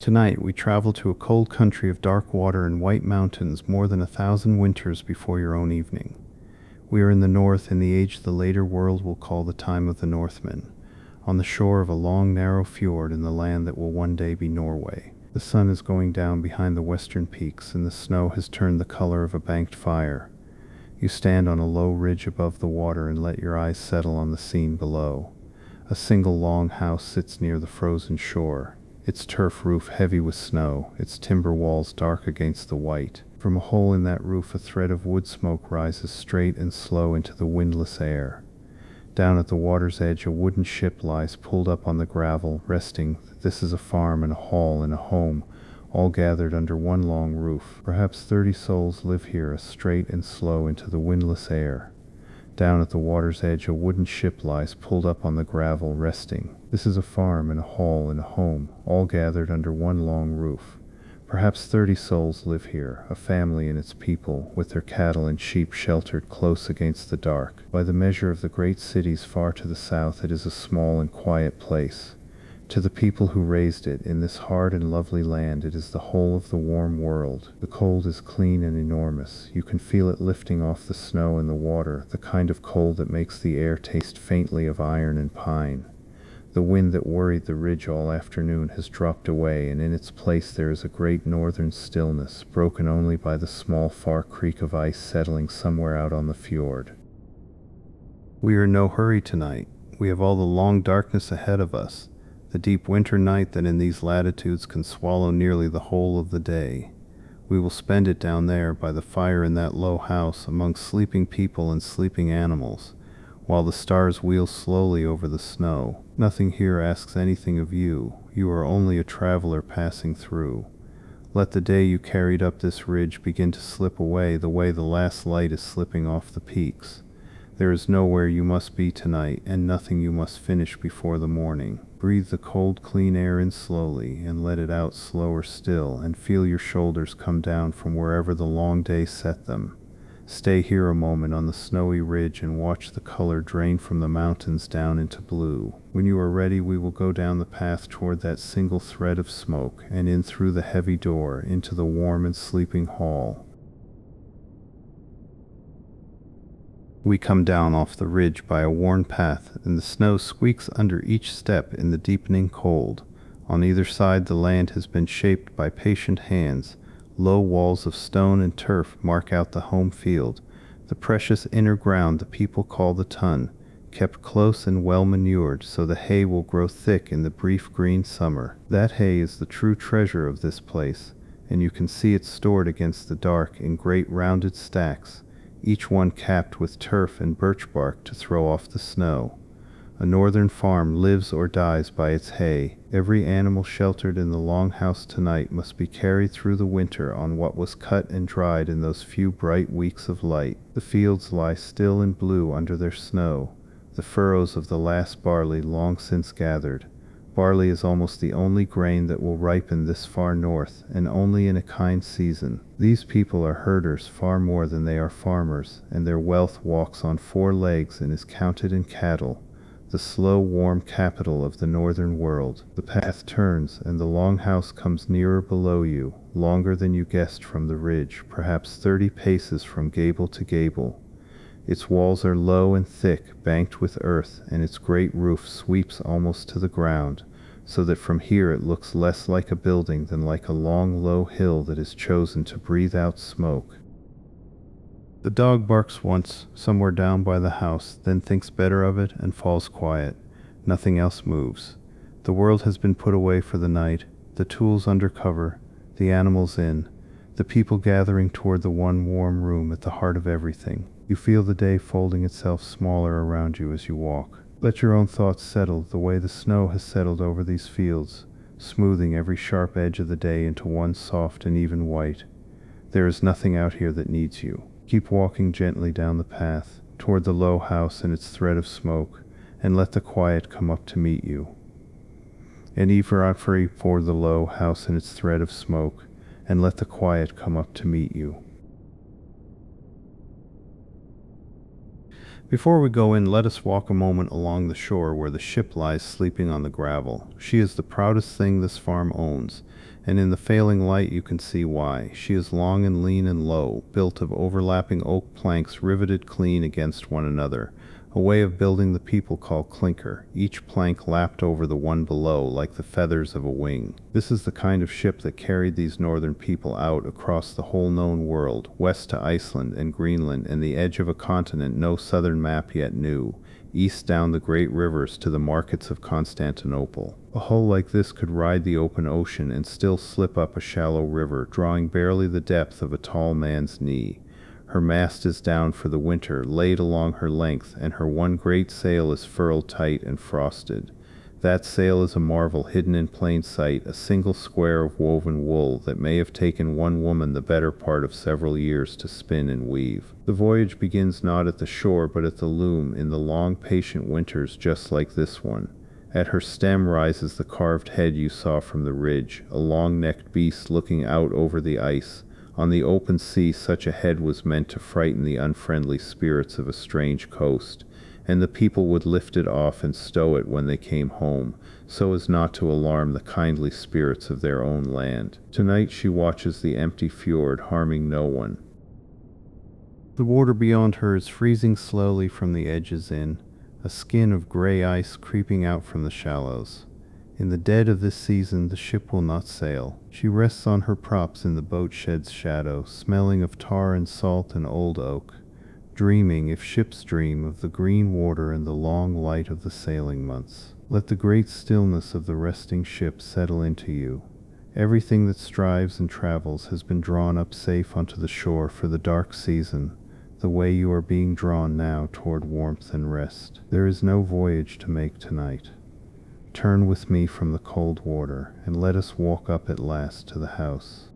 Tonight we travel to a cold country of dark water and white mountains more than 1,000 winters before your own evening. We are in the north in the age the later world will call the time of the Northmen, on the shore of a long narrow fjord in the land that will one day be Norway. The sun is going down behind the western peaks and the snow has turned the color of a banked fire. You stand on a low ridge above the water and let your eyes settle on the scene below. A single long house sits near the frozen shore, its turf roof heavy with snow, its timber walls dark against the white. From a hole in that roof a thread of wood smoke rises straight and slow into the windless air. Down at the water's edge a wooden ship lies pulled up on the gravel, resting. This is a farm and a hall and a home, all gathered under one long roof. Perhaps 30 souls live here, straight and slow into the windless air. Down at the water's edge a wooden ship lies pulled up on the gravel, resting. This is a farm and a hall and a home, all gathered under one long roof. Perhaps 30 souls live here, a family and its people, with their cattle and sheep sheltered close against the dark. By the measure of the great cities far to the south, it is a small and quiet place. To the people who raised it, in this hard and lovely land, it is the whole of the warm world. The cold is clean and enormous. You can feel it lifting off the snow and the water, the kind of cold that makes the air taste faintly of iron and pine. The wind that worried the ridge all afternoon has dropped away, and in its place there is a great northern stillness, broken only by the small far creak of ice settling somewhere out on the fjord. We are in no hurry tonight. We have all the long darkness ahead of us, the deep winter night that in these latitudes can swallow nearly the whole of the day. We will spend it down there by the fire in that low house among sleeping people and sleeping animals, while the stars wheel slowly over the snow. Nothing here asks anything of you. You are only a traveler passing through. Let the day you carried up this ridge begin to slip away the way the last light is slipping off the peaks. There is nowhere you must be tonight, and nothing you must finish before the morning. Breathe the cold, clean air in slowly, and let it out slower still, and feel your shoulders come down from wherever the long day set them. Stay here a moment on the snowy ridge and watch the color drain from the mountains down into blue. When you are ready, we will go down the path toward that single thread of smoke, and in through the heavy door, into the warm and sleeping hall. We come down off the ridge by a worn path, and the snow squeaks under each step in the deepening cold. On either side the land has been shaped by patient hands. Low walls of stone and turf mark out the home field, the precious inner ground the people call the tun, kept close and well manured so the hay will grow thick in the brief green summer. That hay is the true treasure of this place, and you can see it stored against the dark in great rounded stacks, each one capped with turf and birch bark to throw off the snow. A northern farm lives or dies by its hay. Every animal sheltered in the Longhouse tonight must be carried through the winter on what was cut and dried in those few bright weeks of light. The fields lie still and blue under their snow, the furrows of the last barley long since gathered. Barley is almost the only grain that will ripen this far north, and only in a kind season. These people are herders far more than they are farmers, and their wealth walks on 4 legs and is counted in cattle, the slow, warm capital of the northern world. The path turns, and the Longhouse comes nearer below you, longer than you guessed from the ridge, perhaps 30 paces from gable to gable. Its walls are low and thick, banked with earth, and its great roof sweeps almost to the ground, so that from here it looks less like a building than like a long, low hill that is chosen to breathe out smoke. The dog barks once, somewhere down by the house, then thinks better of it and falls quiet. Nothing else moves. The world has been put away for the night, the tools under cover, the animals in, the people gathering toward the one warm room at the heart of everything. You feel the day folding itself smaller around you as you walk. Let your own thoughts settle the way the snow has settled over these fields, smoothing every sharp edge of the day into one soft and even white. There is nothing out here that needs you. Keep walking gently down the path, toward the low house and its thread of smoke, and let the quiet come up to meet you. And ever for the low house and its thread of smoke, and let the quiet come up to meet you. Before we go in, let us walk a moment along the shore where the ship lies sleeping on the gravel. She is the proudest thing this farm owns, and in the failing light you can see why. She is long and lean and low, built of overlapping oak planks riveted clean against one another, a way of building the people call clinker, each plank lapped over the one below like the feathers of a wing. This is the kind of ship that carried these northern people out across the whole known world, west to Iceland and Greenland and the edge of a continent no southern map yet knew, east down the great rivers to the markets of Constantinople. A hull like this could ride the open ocean and still slip up a shallow river, drawing barely the depth of a tall man's knee. Her mast is down for the winter, laid along her length, and her one great sail is furled tight and frosted. That sail is a marvel hidden in plain sight, a single square of woven wool that may have taken one woman the better part of several years to spin and weave. The voyage begins not at the shore but at the loom, in the long patient winters just like this one. At her stem rises the carved head you saw from the ridge, a long-necked beast looking out over the ice. On the open sea such a head was meant to frighten the unfriendly spirits of a strange coast, and the people would lift it off and stow it when they came home, so as not to alarm the kindly spirits of their own land. Tonight she watches the empty fjord, harming no one. The water beyond her is freezing slowly from the edges in, a skin of gray ice creeping out from the shallows. In the dead of this season the ship will not sail. She rests on her props in the boat shed's shadow, smelling of tar and salt and old oak, dreaming, if ships dream, of the green water and the long light of the sailing months. Let the great stillness of the resting ship settle into you. Everything that strives and travels has been drawn up safe onto the shore for the dark season, the way you are being drawn now toward warmth and rest. There is no voyage to make tonight. Turn with me from the cold water, and let us walk up at last to the house.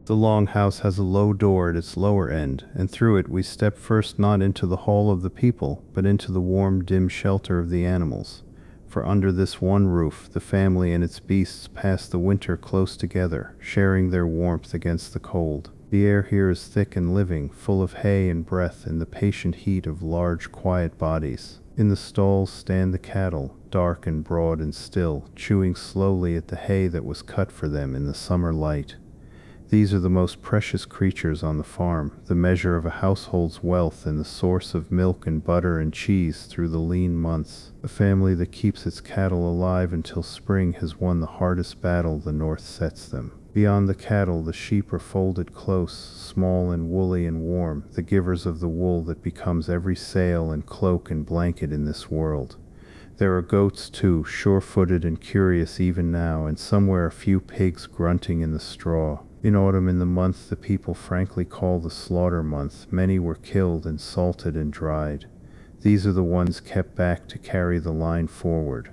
The Longhouse has a low door at its lower end, and through it we step first not into the hall of the people, but into the warm, dim shelter of the animals. For under this one roof, the family and its beasts pass the winter close together, sharing their warmth against the cold. The air here is thick and living, full of hay and breath and the patient heat of large, quiet bodies. In the stalls stand the cattle, dark and broad and still, chewing slowly at the hay that was cut for them in the summer light. These are the most precious creatures on the farm, the measure of a household's wealth and the source of milk and butter and cheese through the lean months. A family that keeps its cattle alive until spring has won the hardest battle the north sets them. Beyond the cattle, the sheep are folded close, small and woolly and warm, the givers of the wool that becomes every sail and cloak and blanket in this world. There are goats, too, sure-footed and curious even now, and somewhere a few pigs grunting in the straw. In autumn, in the month the people frankly call the slaughter month, many were killed and salted and dried. These are the ones kept back to carry the line forward.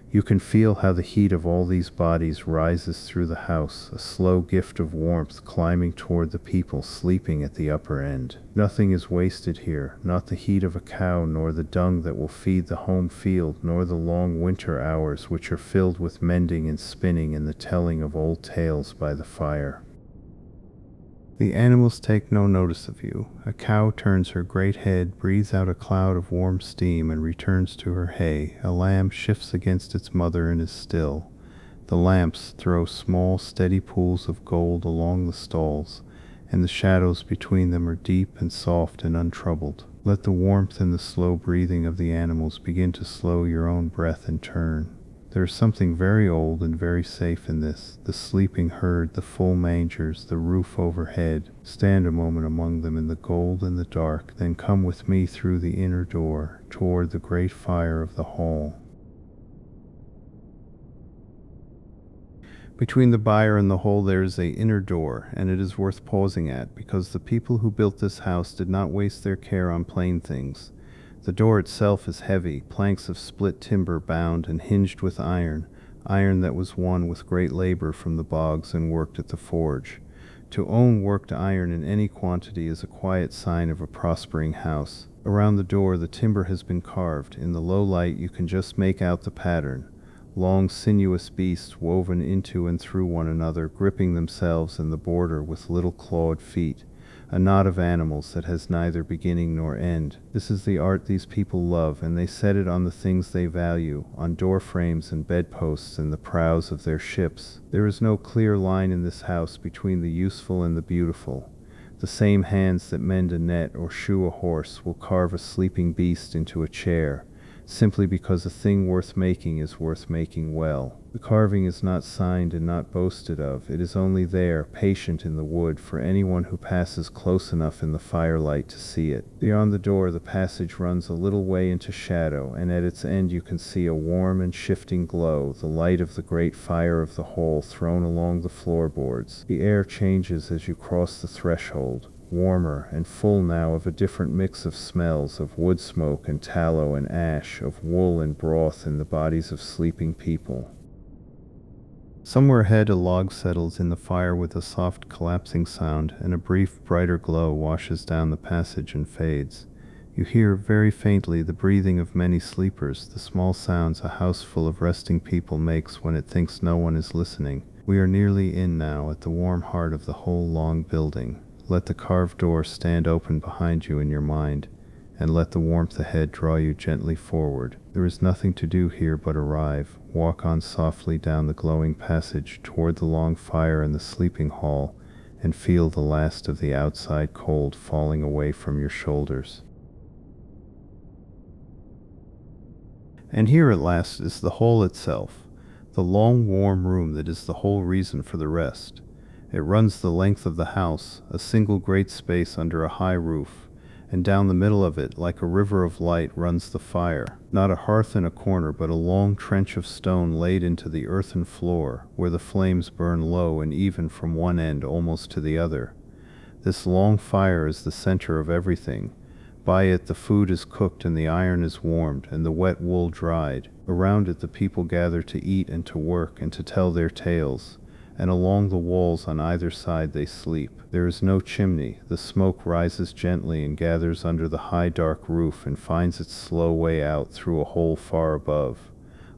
You can feel how the heat of all these bodies rises through the house, a slow gift of warmth climbing toward the people sleeping at the upper end. Nothing is wasted here, not the heat of a cow, nor the dung that will feed the home field, nor the long winter hours which are filled with mending and spinning and the telling of old tales by the fire. The animals take no notice of you. A cow turns her great head, breathes out a cloud of warm steam, and returns to her hay. A lamb shifts against its mother and is still. The lamps throw small, steady pools of gold along the stalls, and the shadows between them are deep and soft and untroubled. Let the warmth and the slow breathing of the animals begin to slow your own breath in turn. There is something very old and very safe in this, the sleeping herd, the full mangers, the roof overhead. Stand a moment among them in the gold and the dark, then come with me through the inner door, toward the great fire of the hall. Between the byre and the hole there is an inner door, and it is worth pausing at, because the people who built this house did not waste their care on plain things. The door itself is heavy, planks of split timber bound and hinged with iron that was won with great labor from the bogs and worked at the forge. To own worked iron in any quantity is a quiet sign of a prospering house. Around the door the timber has been carved. In the low light you can just make out the pattern. Long sinuous beasts woven into and through one another, gripping themselves in the border with little clawed feet. a knot of animals that has neither beginning nor end. This is the art these people love, and they set it on the things they value, on door frames and bedposts and the prows of their ships. There is no clear line in this house between the useful and the beautiful. The same hands that mend a net or shoe a horse will carve a sleeping beast into a chair, simply because a thing worth making is worth making well. The carving is not signed and not boasted of. It is only there, patient in the wood, for anyone who passes close enough in the firelight to see it. Beyond the door the passage runs a little way into shadow, and at its end you can see a warm and shifting glow, the light of the great fire of the hall thrown along the floorboards. The air changes as you cross the threshold, warmer and full now of a different mix of smells, of wood smoke and tallow and ash, of wool and broth in the bodies of sleeping people. Somewhere ahead a log settles in the fire with a soft collapsing sound, and a brief brighter glow washes down the passage and fades. You hear very faintly the breathing of many sleepers, the small sounds a house full of resting people makes when it thinks no one is listening. We are nearly in now at the warm heart of the whole long building. Let the carved door stand open behind you in your mind, and let the warmth ahead draw you gently forward. There is nothing to do here but arrive, walk on softly down the glowing passage toward the long fire in the sleeping hall, and feel the last of the outside cold falling away from your shoulders. And here at last is the hall itself, the long warm room that is the whole reason for the rest. It runs the length of the house, a single great space under a high roof, and down the middle of it, like a river of light, runs the fire. Not a hearth in a corner, but a long trench of stone laid into the earthen floor, where the flames burn low and even from one end almost to the other. This long fire is the center of everything. By it the food is cooked and the iron is warmed and the wet wool dried. Around it the people gather to eat and to work and to tell their tales, and along the walls on either side they sleep. There is no chimney. The smoke rises gently and gathers under the high dark roof and finds its slow way out through a hole far above.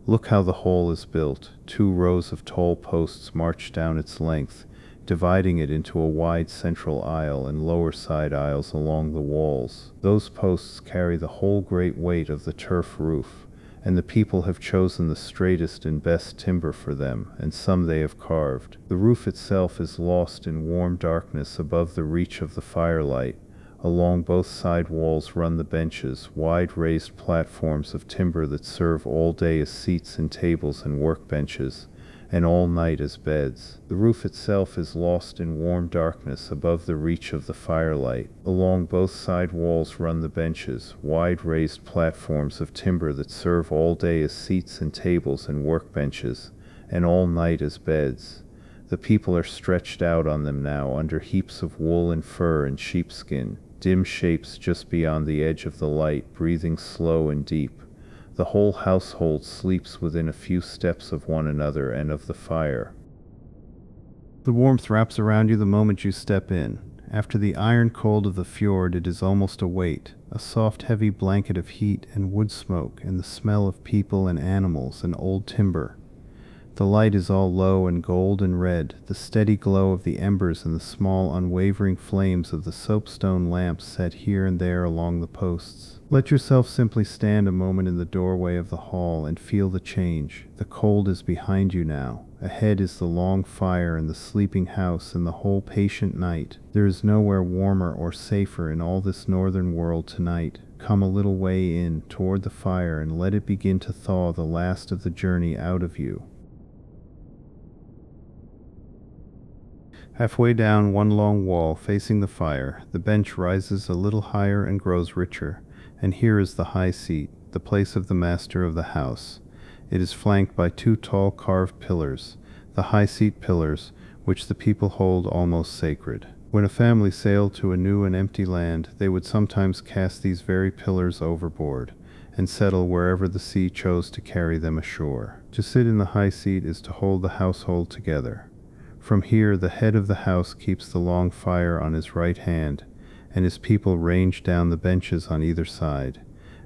Look how the hole is built. 2 rows of tall posts march down its length, dividing it into a wide central aisle and lower side aisles along the walls. Those posts carry the whole great weight of the turf roof, and the people have chosen the straightest and best timber for them, and some they have carved. The roof itself is lost in warm darkness above the reach of the firelight. Along both side walls run the benches, wide raised platforms of timber that serve all day as seats and tables and workbenches, and all night as beds. The roof itself is lost in warm darkness above the reach of the firelight. Along both side walls run the benches, wide raised platforms of timber that serve all day as seats and tables and workbenches, and all night as beds. The people are stretched out on them now under heaps of wool and fur and sheepskin, dim shapes just beyond the edge of the light, breathing slow and deep. The whole household sleeps within a few steps of one another and of the fire. The warmth wraps around you the moment you step in. After the iron cold of the fjord, it is almost a weight, a soft heavy blanket of heat and wood smoke and the smell of people and animals and old timber. The light is all low and gold and red, the steady glow of the embers and the small unwavering flames of the soapstone lamps set here and there along the posts. Let yourself simply stand a moment in the doorway of the hall and feel the change. The cold is behind you now. Ahead is the long fire and the sleeping house and the whole patient night. There is nowhere warmer or safer in all this northern world tonight. Come a little way in, toward the fire, and let it begin to thaw the last of the journey out of you. Halfway down one long wall facing the fire, the bench rises a little higher and grows richer, and here is the high seat, the place of the master of the house. It is flanked by 2 tall carved pillars, the high seat pillars, which the people hold almost sacred. When a family sailed to a new and empty land, they would sometimes cast these very pillars overboard, and settle wherever the sea chose to carry them ashore. To sit in the high seat is to hold the household together. From here the head of the house keeps the long fire on his right hand, and his people range down the benches on either side,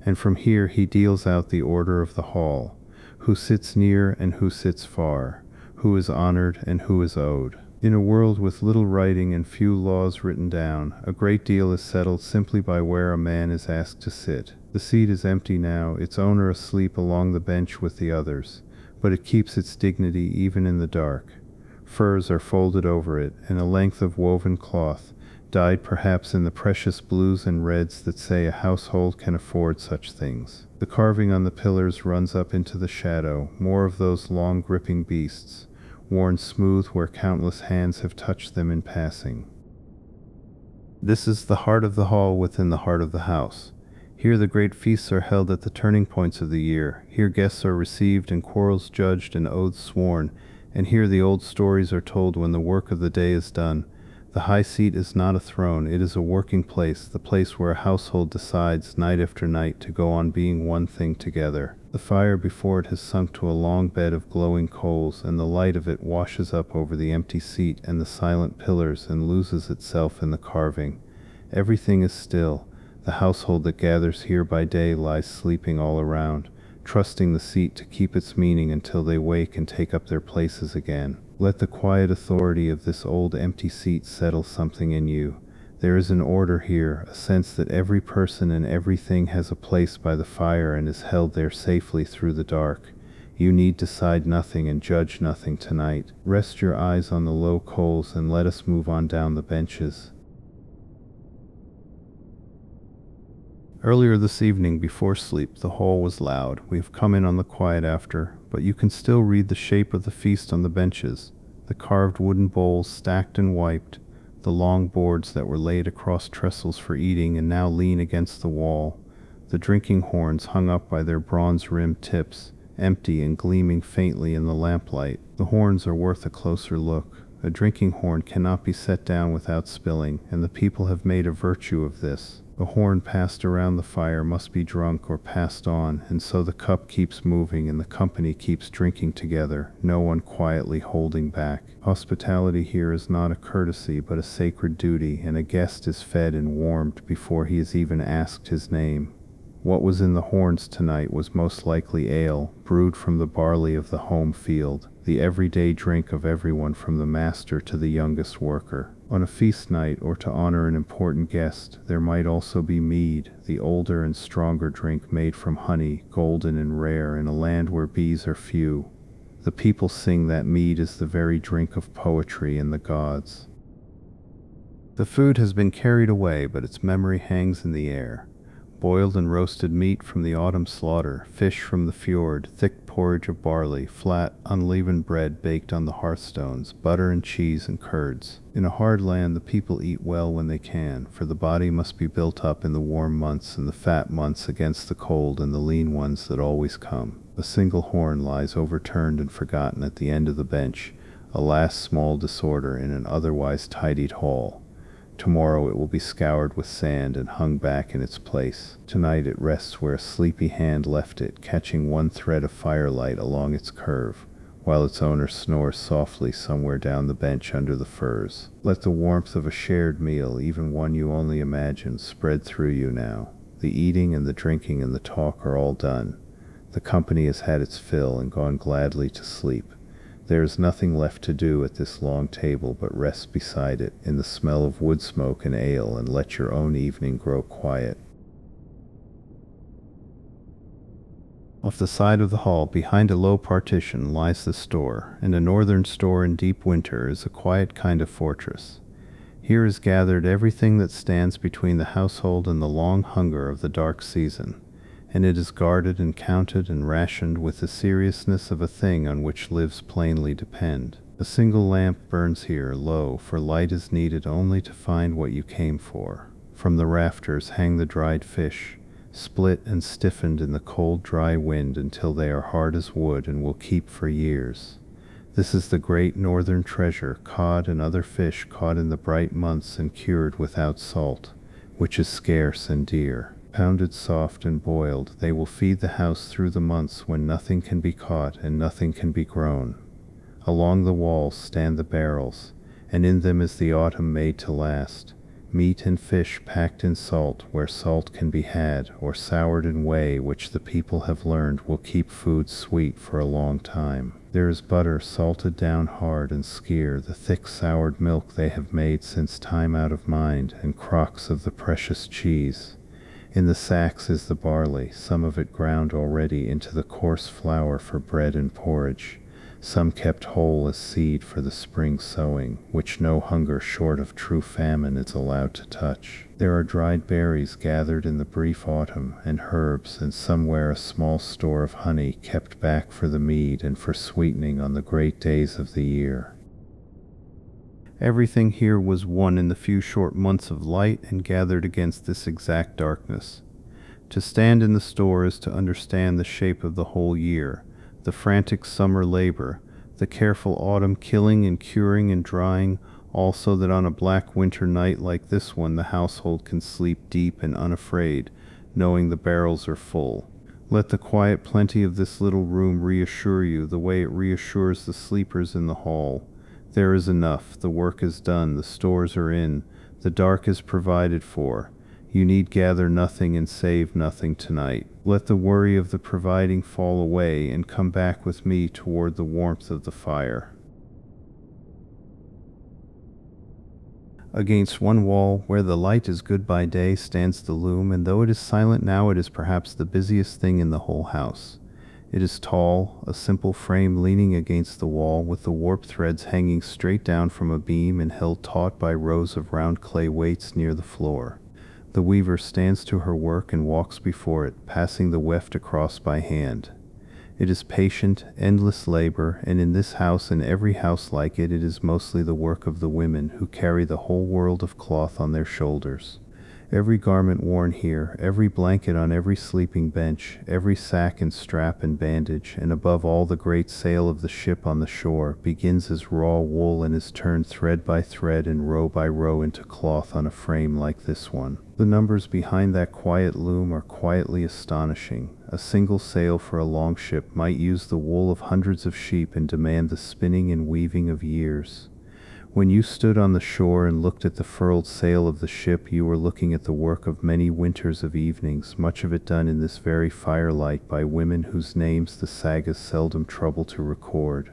and from here he deals out the order of the hall, who sits near and who sits far, who is honored and who is owed. In a world with little writing and few laws written down, a great deal is settled simply by where a man is asked to sit. The seat is empty now, its owner asleep along the bench with the others, but it keeps its dignity even in the dark. Furs are folded over it, and a length of woven cloth, dyed perhaps in the precious blues and reds that say a household can afford such things. The carving on the pillars runs up into the shadow, more of those long gripping beasts, worn smooth where countless hands have touched them in passing. This is the heart of the hall within the heart of the house. Here the great feasts are held at the turning points of the year. Here guests are received and quarrels judged and oaths sworn, and here the old stories are told when the work of the day is done. The high seat is not a throne, it is a working place, the place where a household decides night after night to go on being one thing together. The fire before it has sunk to a long bed of glowing coals, and the light of it washes up over the empty seat and the silent pillars and loses itself in the carving. Everything is still. The household that gathers here by day lies sleeping all around, trusting the seat to keep its meaning until they wake and take up their places again. Let the quiet authority of this old empty seat settle something in you. There is an order here, a sense that every person and everything has a place by the fire and is held there safely through the dark. You need decide nothing and judge nothing tonight. Rest your eyes on the low coals and let us move on down the benches. Earlier this evening, before sleep, the hall was loud. We have come in on the quiet after, but you can still read the shape of the feast on the benches, the carved wooden bowls stacked and wiped, the long boards that were laid across trestles for eating and now lean against the wall, the drinking horns hung up by their bronze-rimmed tips, empty and gleaming faintly in the lamplight. The horns are worth a closer look. A drinking horn cannot be set down without spilling, and the people have made a virtue of this. A horn passed around the fire must be drunk or passed on, and so the cup keeps moving and the company keeps drinking together, no one quietly holding back. Hospitality here is not a courtesy but a sacred duty, and a guest is fed and warmed before he is even asked his name. What was in the horns tonight was most likely ale, brewed from the barley of the home field, the everyday drink of everyone from the master to the youngest worker. On a feast night, or to honor an important guest, there might also be mead, the older and stronger drink made from honey, golden and rare in a land where bees are few. The people sing that mead is the very drink of poetry and the gods. The food has been carried away, but its memory hangs in the air. Boiled and roasted meat from the autumn slaughter, fish from the fjord, thick porridge of barley, flat, unleavened bread baked on the hearthstones, butter and cheese and curds. In a hard land the people eat well when they can, for the body must be built up in the warm months and the fat months against the cold and the lean ones that always come. A single horn lies overturned and forgotten at the end of the bench, a last small disorder in an otherwise tidied hall. Tomorrow it will be scoured with sand and hung back in its place. Tonight it rests where a sleepy hand left it, catching one thread of firelight along its curve, while its owner snores softly somewhere down the bench under the firs. Let the warmth of a shared meal, even one you only imagine, spread through you now. The eating and the drinking and the talk are all done. The company has had its fill and gone gladly to sleep. There is nothing left to do at this long table but rest beside it in the smell of wood smoke and ale, and let your own evening grow quiet. Off the side of the hall, behind a low partition, lies the store, and a northern store in deep winter is a quiet kind of fortress. Here is gathered everything that stands between the household and the long hunger of the dark season, and it is guarded and counted and rationed with the seriousness of a thing on which lives plainly depend. A single lamp burns here, low, for light is needed only to find what you came for. From the rafters hang the dried fish, split and stiffened in the cold dry wind until they are hard as wood and will keep for years. This is the great northern treasure, cod and other fish caught in the bright months and cured without salt, which is scarce and dear. Pounded soft and boiled, they will feed the house through the months when nothing can be caught and nothing can be grown. Along the walls stand the barrels, and in them is the autumn made to last. Meat and fish packed in salt where salt can be had, or soured in whey which the people have learned will keep food sweet for a long time. There is butter salted down hard, and skyr, the thick soured milk they have made since time out of mind, and crocks of the precious cheese. In the sacks is the barley, some of it ground already into the coarse flour for bread and porridge, some kept whole as seed for the spring sowing, which no hunger short of true famine is allowed to touch. There are dried berries gathered in the brief autumn, and herbs, and somewhere a small store of honey kept back for the mead and for sweetening on the great days of the year. Everything here was won in the few short months of light and gathered against this exact darkness. To stand in the store is to understand the shape of the whole year, the frantic summer labor, the careful autumn killing and curing and drying, also that on a black winter night like this one the household can sleep deep and unafraid, knowing the barrels are full. Let the quiet plenty of this little room reassure you the way it reassures the sleepers in the hall. There is enough, the work is done, the stores are in, the dark is provided for. You need gather nothing and save nothing tonight. Let the worry of the providing fall away and come back with me toward the warmth of the fire. Against one wall, where the light is good by day, stands the loom, and though it is silent now, it is perhaps the busiest thing in the whole house. It is tall, a simple frame leaning against the wall, with the warp threads hanging straight down from a beam and held taut by rows of round clay weights near the floor. The weaver stands to her work and walks before it, passing the weft across by hand. It is patient, endless labor, and in this house and every house like it, it is mostly the work of the women, who carry the whole world of cloth on their shoulders. Every garment worn here, every blanket on every sleeping bench, every sack and strap and bandage, and above all the great sail of the ship on the shore, begins as raw wool and is turned thread by thread and row by row into cloth on a frame like this one. The numbers behind that quiet loom are quietly astonishing. A single sail for a longship might use the wool of hundreds of sheep and demand the spinning and weaving of years. When you stood on the shore and looked at the furled sail of the ship, you were looking at the work of many winters of evenings, much of it done in this very firelight by women whose names the sagas seldom trouble to record.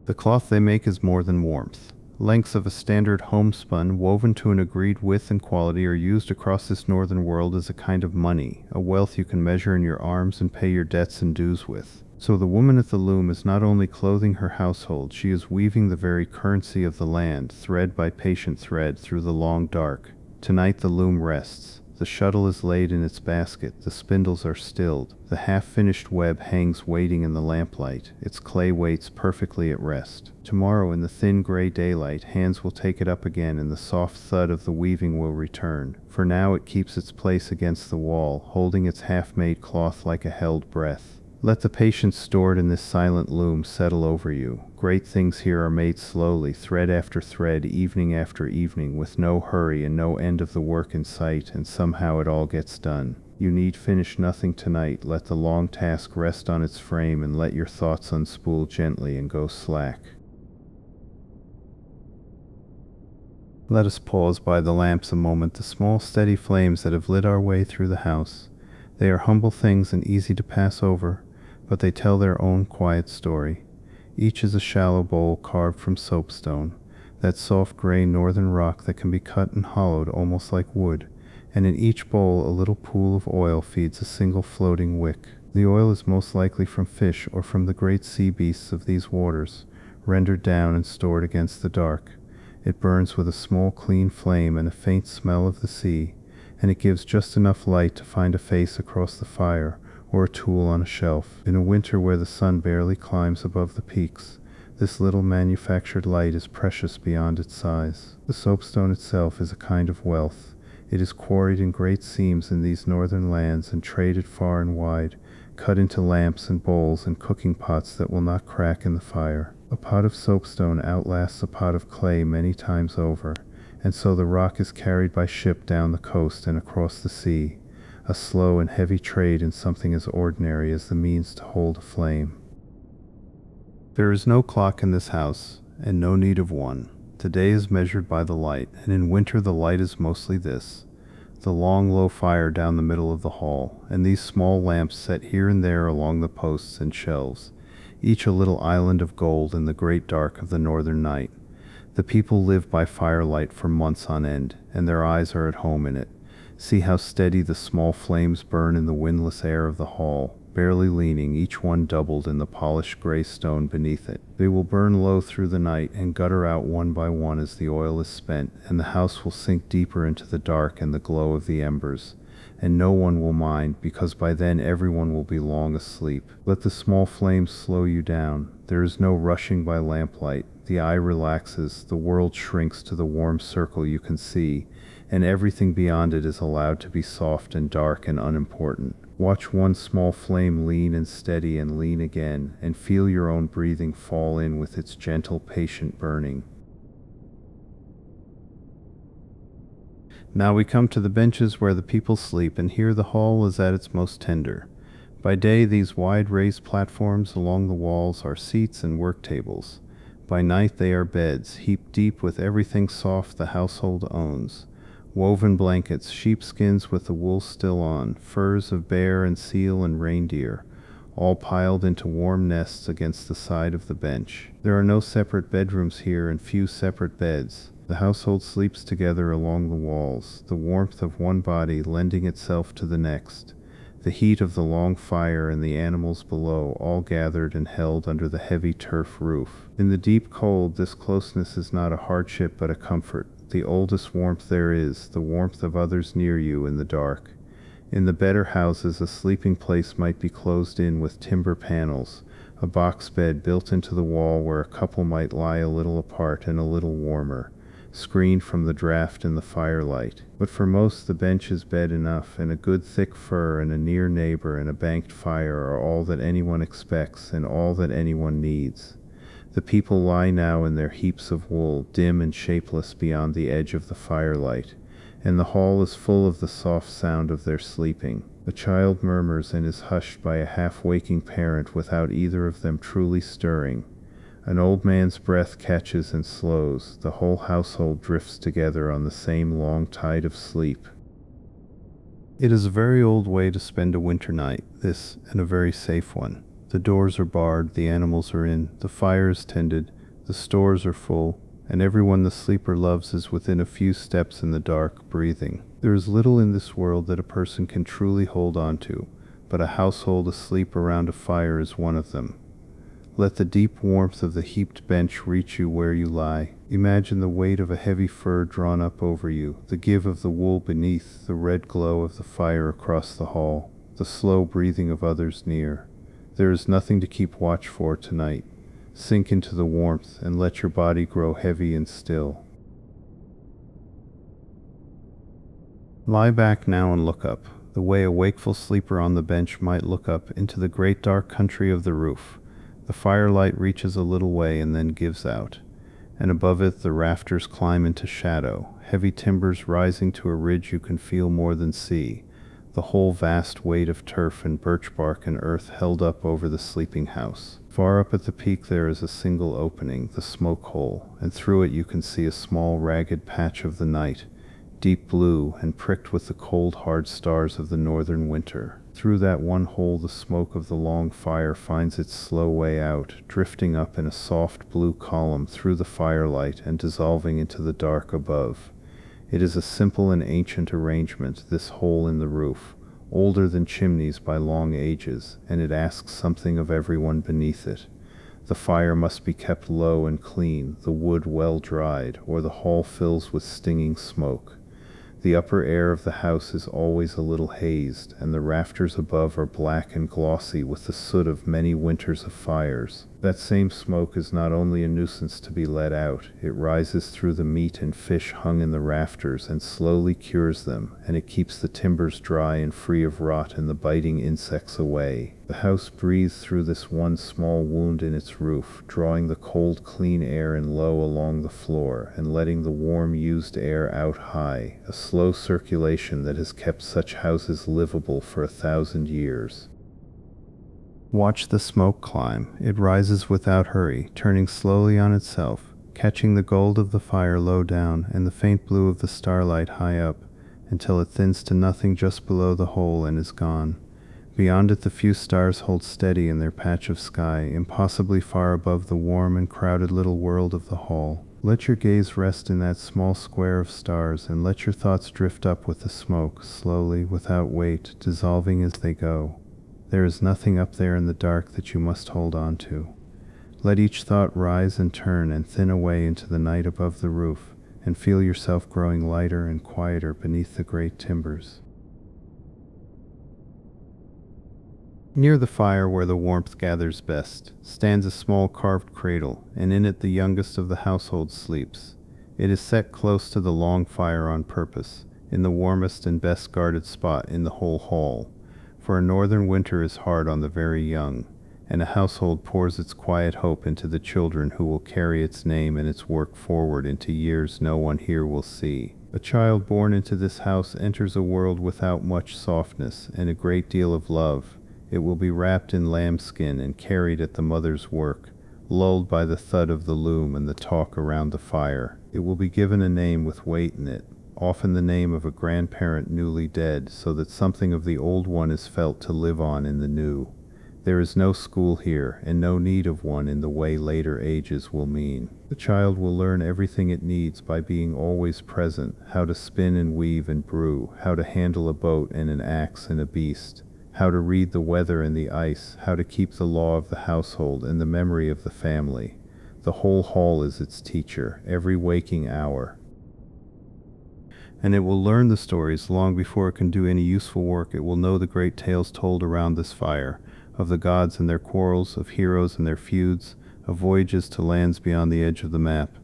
The cloth they make is more than warmth. Lengths of a standard homespun, woven to an agreed width and quality, are used across this northern world as a kind of money, a wealth you can measure in your arms and pay your debts and dues with. So the woman at the loom is not only clothing her household, she is weaving the very currency of the land, thread by patient thread, through the long dark. Tonight the loom rests. The shuttle is laid in its basket, the spindles are stilled, the half-finished web hangs waiting in the lamplight, its clay waits perfectly at rest. Tomorrow in the thin gray daylight, hands will take it up again and the soft thud of the weaving will return. For now it keeps its place against the wall, holding its half-made cloth like a held breath. Let the patience stored in this silent loom settle over you. Great things here are made slowly, thread after thread, evening after evening, with no hurry and no end of the work in sight, and somehow it all gets done. You need finish nothing tonight. Let the long task rest on its frame, and let your thoughts unspool gently and go slack. Let us pause by the lamps a moment, the small steady flames that have lit our way through the house. They are humble things and easy to pass over, but they tell their own quiet story. Each is a shallow bowl carved from soapstone, that soft gray northern rock that can be cut and hollowed almost like wood, and in each bowl a little pool of oil feeds a single floating wick. The oil is most likely from fish or from the great sea beasts of these waters, rendered down and stored against the dark. It burns with a small clean flame and a faint smell of the sea, and it gives just enough light to find a face across the fire, or a tool on a shelf. In a winter where the sun barely climbs above the peaks, this little manufactured light is precious beyond its size. The soapstone itself is a kind of wealth. It is quarried in great seams in these northern lands and traded far and wide, cut into lamps and bowls and cooking pots that will not crack in the fire. A pot of soapstone outlasts a pot of clay many times over, and so the rock is carried by ship down the coast and across the sea, a slow and heavy trade in something as ordinary as the means to hold a flame. There is no clock in this house, and no need of one. The day is measured by the light, and in winter the light is mostly this: the long low fire down the middle of the hall, and these small lamps set here and there along the posts and shelves. each a little island of gold in the great dark of the northern night. The people live by firelight for months on end, and their eyes are at home in it. See how steady the small flames burn in the windless air of the hall, barely leaning, each one doubled in the polished gray stone beneath it. They will burn low through the night and gutter out one by one as the oil is spent, and the house will sink deeper into the dark and the glow of the embers. And no one will mind, because by then everyone will be long asleep. Let the small flames slow you down. There is no rushing by lamplight. The eye relaxes, the world shrinks to the warm circle you can see, and everything beyond it is allowed to be soft and dark and unimportant. Watch one small flame lean and steady and lean again, and feel your own breathing fall in with its gentle, patient burning. Now we come to the benches where the people sleep, and here the hall is at its most tender. By day, these wide raised platforms along the walls are seats and work tables. By night, they are beds, heaped deep with everything soft the household owns. Woven blankets, sheepskins with the wool still on, furs of bear and seal and reindeer, all piled into warm nests against the side of the bench. There are no separate bedrooms here and few separate beds. The household sleeps together along the walls, the warmth of one body lending itself to the next, the heat of the long fire and the animals below, all gathered and held under the heavy turf roof. In the deep cold, this closeness is not a hardship but a comfort. The oldest warmth there is, the warmth of others near you in the dark. In the better houses, a sleeping place might be closed in with timber panels, a box bed built into the wall where a couple might lie a little apart and a little warmer, screened from the draught and the firelight. But for most, the bench is bed enough, and a good thick fur and a near neighbor and a banked fire are all that anyone expects and all that anyone needs. The people lie now in their heaps of wool, dim and shapeless beyond the edge of the firelight, and the hall is full of the soft sound of their sleeping. A child murmurs and is hushed by a half-waking parent without either of them truly stirring. An old man's breath catches and slows. The whole household drifts together on the same long tide of sleep. It is a very old way to spend a winter night, this, and a very safe one. The doors are barred, the animals are in, the fire is tended, the stores are full, and everyone the sleeper loves is within a few steps in the dark, breathing. There is little in this world that a person can truly hold on to, but a household asleep around a fire is one of them. Let the deep warmth of the heaped bench reach you where you lie. Imagine the weight of a heavy fur drawn up over you, the give of the wool beneath, the red glow of the fire across the hall, the slow breathing of others near. There is nothing to keep watch for tonight. Sink into the warmth and let your body grow heavy and still. Lie back now and look up, the way a wakeful sleeper on the bench might look up into the great dark country of the roof. The firelight reaches a little way and then gives out, and above it the rafters climb into shadow, heavy timbers rising to a ridge you can feel more than see, the whole vast weight of turf and birch bark and earth held up over the sleeping house. Far up at the peak there is a single opening, the smoke hole, and through it you can see a small ragged patch of the night, deep blue and pricked with the cold hard stars of the northern winter. Through that one hole the smoke of the long fire finds its slow way out, drifting up in a soft blue column through the firelight and dissolving into the dark above. It is a simple and ancient arrangement, this hole in the roof, older than chimneys by long ages, and it asks something of everyone beneath it. The fire must be kept low and clean, the wood well dried, or the hall fills with stinging smoke. The upper air of the house is always a little hazed, and the rafters above are black and glossy with the soot of many winters of fires. That same smoke is not only a nuisance to be let out, it rises through the meat and fish hung in the rafters and slowly cures them, and it keeps the timbers dry and free of rot and the biting insects away. The house breathes through this one small wound in its roof, drawing the cold, clean air in low along the floor, and letting the warm, used air out high, a slow circulation that has kept such houses livable for 1,000 years. Watch the smoke climb. It rises without hurry, turning slowly on itself, catching the gold of the fire low down and the faint blue of the starlight high up, until it thins to nothing just below the hole and is gone. Beyond it the few stars hold steady in their patch of sky, impossibly far above the warm and crowded little world of the hall. Let your gaze rest in that small square of stars, and let your thoughts drift up with the smoke, slowly, without weight, dissolving as they go. There is nothing up there in the dark that you must hold on to. Let each thought rise and turn and thin away into the night above the roof, and feel yourself growing lighter and quieter beneath the great timbers. Near the fire, where the warmth gathers best, stands a small carved cradle, and in it the youngest of the household sleeps. It is set close to the long fire on purpose, in the warmest and best guarded spot in the whole hall, for a northern winter is hard on the very young, and a household pours its quiet hope into the children who will carry its name and its work forward into years no one here will see. A child born into this house enters a world without much softness and a great deal of love. It will be wrapped in lambskin and carried at the mother's work, lulled by the thud of the loom and the talk around the fire. It will be given a name with weight in it, often the name of a grandparent newly dead, so that something of the old one is felt to live on in the new. There is no school here, and no need of one in the way later ages will mean. The child will learn everything it needs by being always present, how to spin and weave and brew, how to handle a boat and an axe and a beast, how to read the weather and the ice, how to keep the law of the household and the memory of the family. The whole hall is its teacher, every waking hour. And it will learn the stories long before it can do any useful work. It will know the great tales told around this fire, of the gods and their quarrels, of heroes and their feuds, of voyages to lands beyond the edge of the map.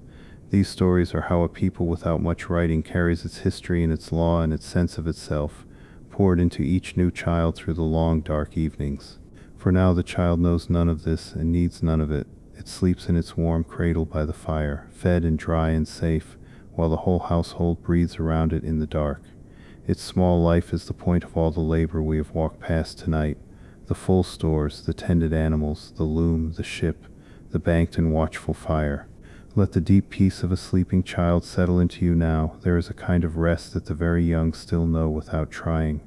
These stories are how a people without much writing carries its history and its law and its sense of itself, poured into each new child through the long dark evenings. For now the child knows none of this and needs none of it. It sleeps in its warm cradle by the fire, fed and dry and safe, while the whole household breathes around it in the dark. Its small life is the point of all the labor we have walked past tonight, the full stores, the tended animals, the loom, the ship, the banked and watchful fire. Let the deep peace of a sleeping child settle into you now. There is a kind of rest that the very young still know without trying,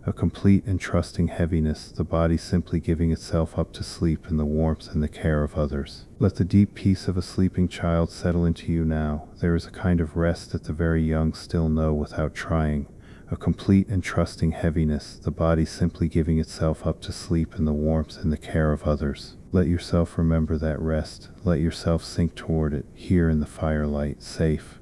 a complete and trusting heaviness, the body simply giving itself up to sleep in the warmth and the care of others. Let the deep peace of a sleeping child settle into you now. There is a kind of rest that the very young still know without trying, a complete and trusting heaviness, the body simply giving itself up to sleep in the warmth and the care of others. Let yourself remember that rest. Let yourself sink toward it, here in the firelight, safe.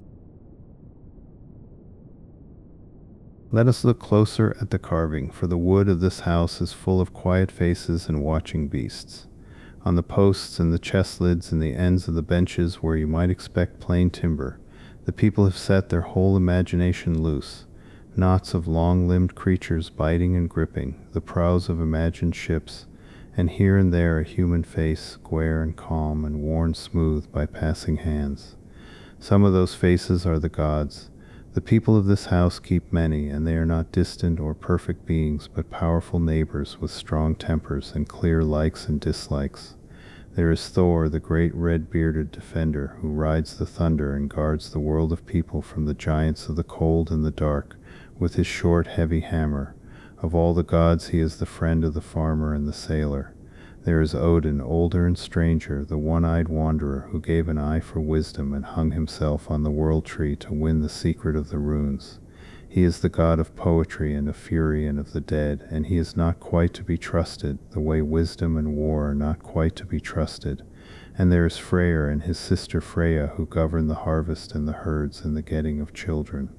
Let us look closer at the carving, for the wood of this house is full of quiet faces and watching beasts. On the posts and the chest lids and the ends of the benches where you might expect plain timber, the people have set their whole imagination loose. Knots of long-limbed creatures biting and gripping, the prows of imagined ships, and here and there a human face, square and calm and worn smooth by passing hands. Some of those faces are the gods. The people of this house keep many, and they are not distant or perfect beings, but powerful neighbors with strong tempers and clear likes and dislikes. There is Thor, the great red-bearded defender, who rides the thunder and guards the world of people from the giants of the cold and the dark, with his short, heavy hammer. Of all the gods he is the friend of the farmer and the sailor. There is Odin, older and stranger, the one-eyed wanderer who gave an eye for wisdom and hung himself on the world tree to win the secret of the runes. He is the god of poetry and of fury and of the dead, and he is not quite to be trusted, the way wisdom and war are not quite to be trusted. And there is Freyr and his sister Freya, who govern the harvest and the herds and the getting of children.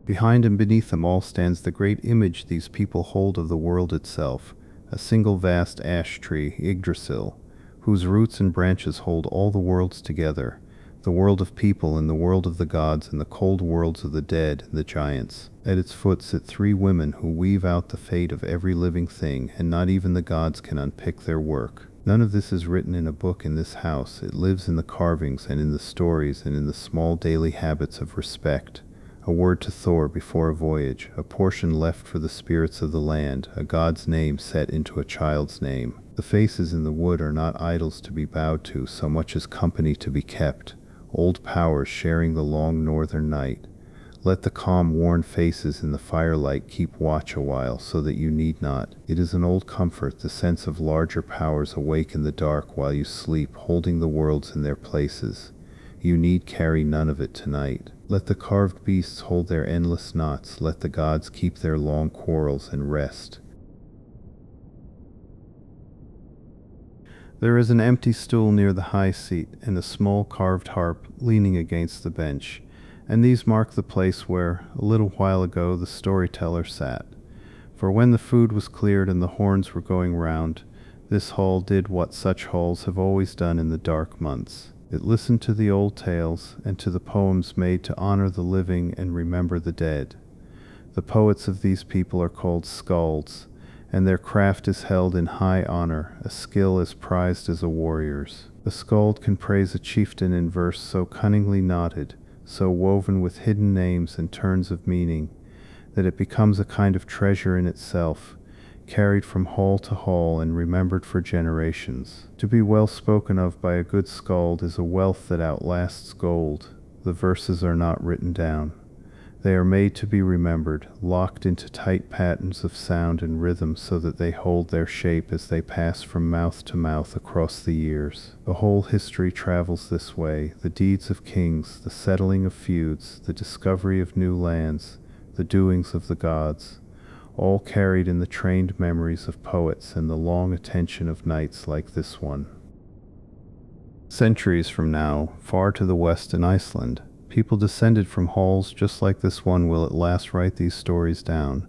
Behind and beneath them all stands the great image these people hold of the world itself, a single vast ash tree, Yggdrasil, whose roots and branches hold all the worlds together, the world of people and the world of the gods and the cold worlds of the dead and the giants. At its foot sit three women who weave out the fate of every living thing, and not even the gods can unpick their work. None of this is written in a book in this house. It lives in the carvings and in the stories and in the small daily habits of respect. A word to Thor before a voyage, a portion left for the spirits of the land, a god's name set into a child's name. The faces in the wood are not idols to be bowed to so much as company to be kept, old powers sharing the long northern night. Let the calm, worn faces in the firelight keep watch a while, so that you need not. It is an old comfort, the sense of larger powers awake in the dark while you sleep, holding the worlds in their places. You need carry none of it tonight. Let the carved beasts hold their endless knots, let the gods keep their long quarrels and rest. There is an empty stool near the high seat, and a small carved harp leaning against the bench, and these mark the place where, a little while ago, the storyteller sat. For when the food was cleared and the horns were going round, this hall did what such halls have always done in the dark months. It listened to the old tales, and to the poems made to honor the living and remember the dead. The poets of these people are called skalds, and their craft is held in high honor, a skill as prized as a warrior's. A skald can praise a chieftain in verse so cunningly knotted, so woven with hidden names and turns of meaning, that it becomes a kind of treasure in itself, carried from hall to hall and remembered for generations. To be well spoken of by a good skald is a wealth that outlasts gold. The verses are not written down. They are made to be remembered, locked into tight patterns of sound and rhythm so that they hold their shape as they pass from mouth to mouth across the years. The whole history travels this way, the deeds of kings, the settling of feuds, the discovery of new lands, the doings of the gods, all carried in the trained memories of poets and the long attention of nights like this one. Centuries from now, far to the west in Iceland, people descended from halls just like this one will at last write these stories down,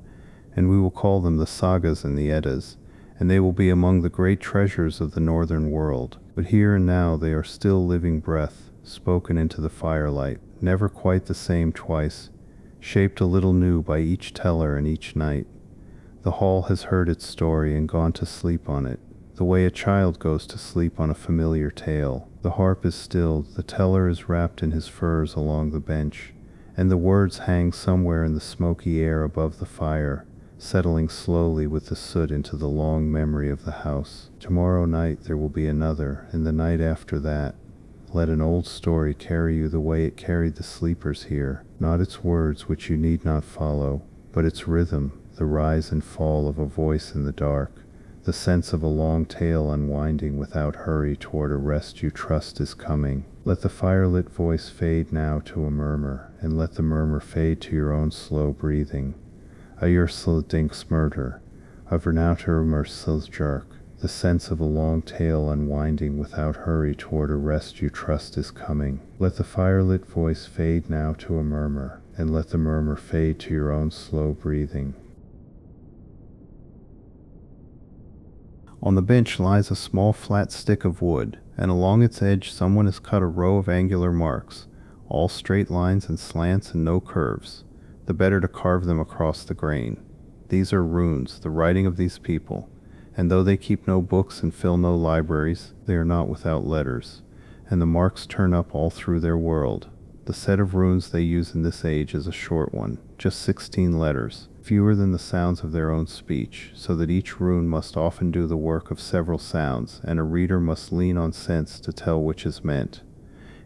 and we will call them the sagas and the eddas, and they will be among the great treasures of the northern world. But here and now they are still living breath, spoken into the firelight, never quite the same twice, shaped a little new by each teller and each night. The hall has heard its story and gone to sleep on it, the way a child goes to sleep on a familiar tale. The harp is stilled, the teller is wrapped in his furs along the bench, and the words hang somewhere in the smoky air above the fire, settling slowly with the soot into the long memory of the house. Tomorrow night there will be another, and the night after that. Let an old story carry you the way it carried the sleepers here, not its words which you need not follow, but its rhythm, the rise and fall of a voice in the dark, the sense of a long tale unwinding without hurry toward a rest you trust is coming. Let the firelit voice fade now to a murmur, and let the murmur fade to your own slow breathing. A Ursula Dink's murder, a Vernauter Mersilsjark, the sense of a long tale unwinding without hurry toward a rest you trust is coming. Let the firelit voice fade now to a murmur, and let the murmur fade to your own slow breathing. On the bench lies a small flat stick of wood, and along its edge someone has cut a row of angular marks, all straight lines and slants and no curves, the better to carve them across the grain. These are runes, the writing of these people, and though they keep no books and fill no libraries, they are not without letters, and the marks turn up all through their world. The set of runes they use in this age is a short one, just 16 letters, fewer than the sounds of their own speech, so that each rune must often do the work of several sounds, and a reader must lean on sense to tell which is meant.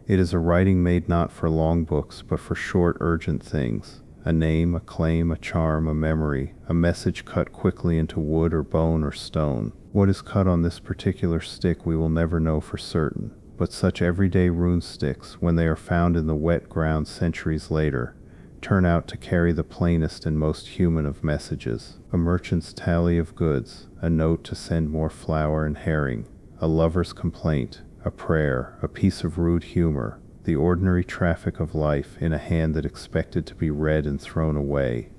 It is a writing made not for long books, but for short, urgent things. A name, a claim, a charm, a memory, a message cut quickly into wood or bone or stone. What is cut on this particular stick we will never know for certain, but such everyday rune sticks, when they are found in the wet ground centuries later, turn out to carry the plainest and most human of messages. A merchant's tally of goods, a note to send more flour and herring, a lover's complaint, a prayer, a piece of rude humor, the ordinary traffic of life in a hand that expected to be read and thrown away.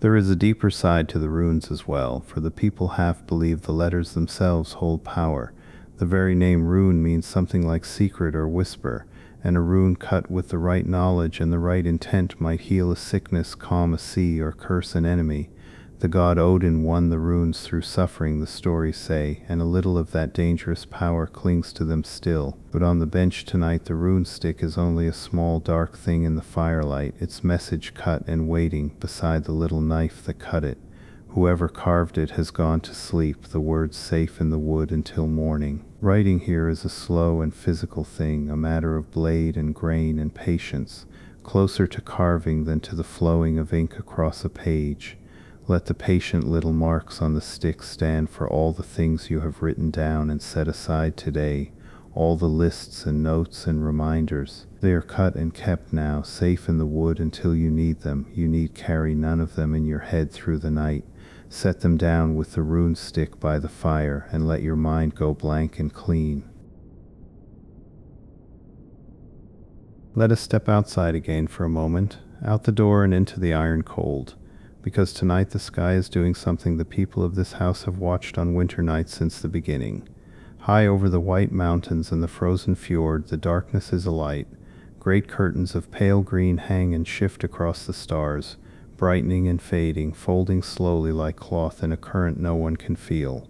There is a deeper side to the runes as well, for the people half believe the letters themselves hold power. The very name rune means something like secret or whisper, and a rune cut with the right knowledge and the right intent might heal a sickness, calm a sea, or curse an enemy. The god Odin won the runes through suffering, the stories say, and a little of that dangerous power clings to them still. But on the bench tonight the rune stick is only a small dark thing in the firelight, its message cut and waiting beside the little knife that cut it. Whoever carved it has gone to sleep, the words safe in the wood until morning. Writing here is a slow and physical thing, a matter of blade and grain and patience, closer to carving than to the flowing of ink across a page. Let the patient little marks on the stick stand for all the things you have written down and set aside today, all the lists and notes and reminders. They are cut and kept now, safe in the wood until you need them. You need carry none of them in your head through the night. Set them down with the rune stick by the fire, and let your mind go blank and clean. Let us step outside again for a moment, out the door and into the iron cold, because tonight the sky is doing something the people of this house have watched on winter nights since the beginning. High over the white mountains and the frozen fjord, the darkness is alight. Great curtains of pale green hang and shift across the stars, brightening and fading, folding slowly like cloth in a current no one can feel.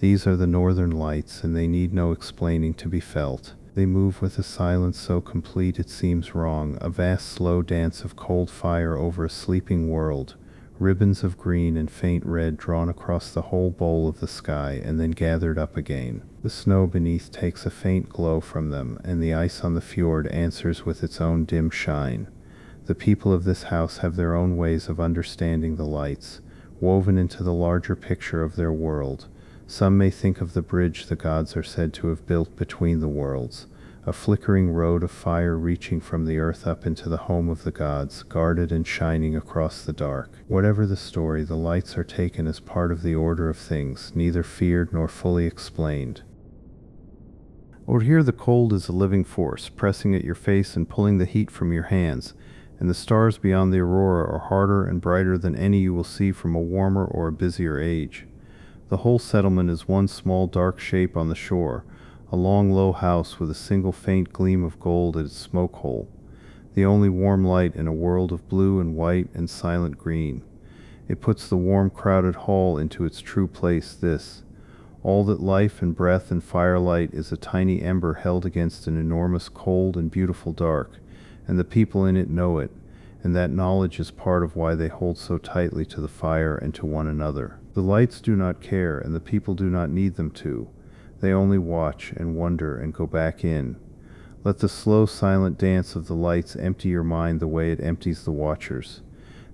These are the northern lights, and they need no explaining to be felt. They move with a silence so complete it seems wrong, a vast slow dance of cold fire over a sleeping world, ribbons of green and faint red drawn across the whole bowl of the sky and then gathered up again. The snow beneath takes a faint glow from them, and the ice on the fjord answers with its own dim shine. The people of this house have their own ways of understanding the lights, woven into the larger picture of their world. Some may think of the bridge the gods are said to have built between the worlds, a flickering road of fire reaching from the earth up into the home of the gods, guarded and shining across the dark. Whatever the story, the lights are taken as part of the order of things, neither feared nor fully explained. Over here the cold is a living force, pressing at your face and pulling the heat from your hands, and the stars beyond the aurora are harder and brighter than any you will see from a warmer or a busier age. The whole settlement is one small dark shape on the shore, a long low house with a single faint gleam of gold at its smoke hole, the only warm light in a world of blue and white and silent green. It puts the warm crowded hall into its true place, this. All that life and breath and firelight is a tiny ember held against an enormous cold and beautiful dark, and the people in it know it, and that knowledge is part of why they hold so tightly to the fire and to one another. The lights do not care, and the people do not need them to. They only watch and wonder and go back in. Let the slow, silent dance of the lights empty your mind the way it empties the watchers.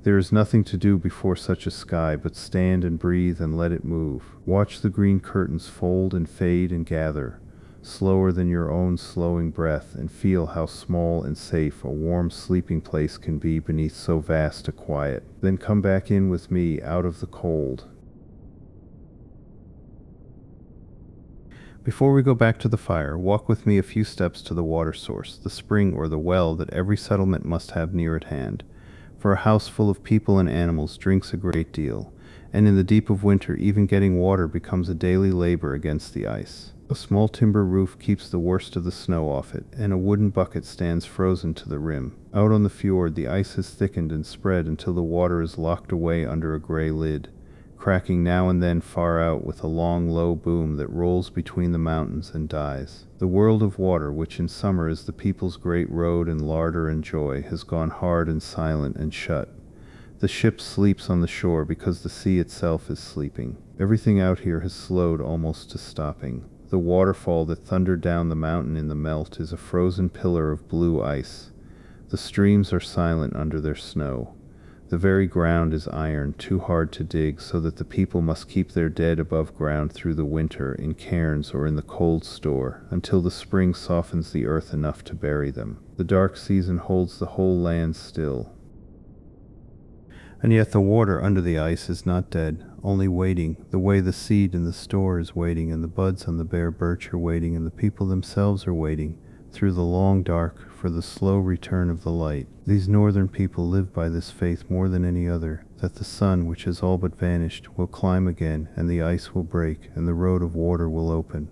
There is nothing to do before such a sky but stand and breathe and let it move. Watch the green curtains fold and fade and gather, slower than your own slowing breath, and feel how small and safe a warm sleeping place can be beneath so vast a quiet. Then come back in with me out of the cold. Before we go back to the fire, walk with me a few steps to the water source, the spring or the well that every settlement must have near at hand. For a house full of people and animals drinks a great deal, and in the deep of winter even getting water becomes a daily labor against the ice. A small timber roof keeps the worst of the snow off it, and a wooden bucket stands frozen to the rim. Out on the fjord the ice has thickened and spread until the water is locked away under a gray lid, cracking now and then far out with a long low boom that rolls between the mountains and dies. The world of water, which in summer is the people's great road and larder and joy, has gone hard and silent and shut. The ship sleeps on the shore because the sea itself is sleeping. Everything out here has slowed almost to stopping. The waterfall that thundered down the mountain in the melt is a frozen pillar of blue ice. The streams are silent under their snow. The very ground is iron, too hard to dig, so that the people must keep their dead above ground through the winter, in cairns or in the cold store, until the spring softens the earth enough to bury them. The dark season holds the whole land still. And yet the water under the ice is not dead, only waiting, the way the seed in the store is waiting, and the buds on the bare birch are waiting, and the people themselves are waiting, through the long dark, for the slow return of the light. These northern people live by this faith more than any other, that the sun, which has all but vanished, will climb again, and the ice will break, and the road of water will open.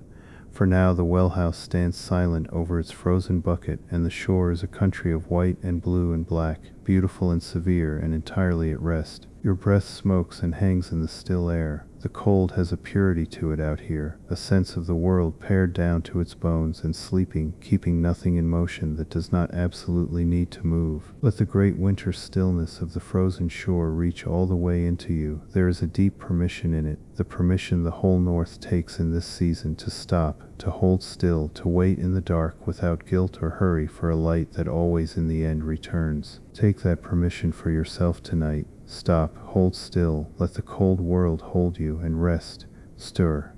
For now the well house stands silent over its frozen bucket, and the shore is a country of white and blue and black, beautiful and severe, and entirely at rest. Your breath smokes and hangs in the still air. The cold has a purity to it out here, a sense of the world pared down to its bones and sleeping, keeping nothing in motion that does not absolutely need to move. Let the great winter stillness of the frozen shore reach all the way into you. There is a deep permission in it, the permission the whole North takes in this season to stop, to hold still, to wait in the dark without guilt or hurry for a light that always in the end returns. Take that permission for yourself tonight. Stop, hold still, let the cold world hold you, and rest, stir.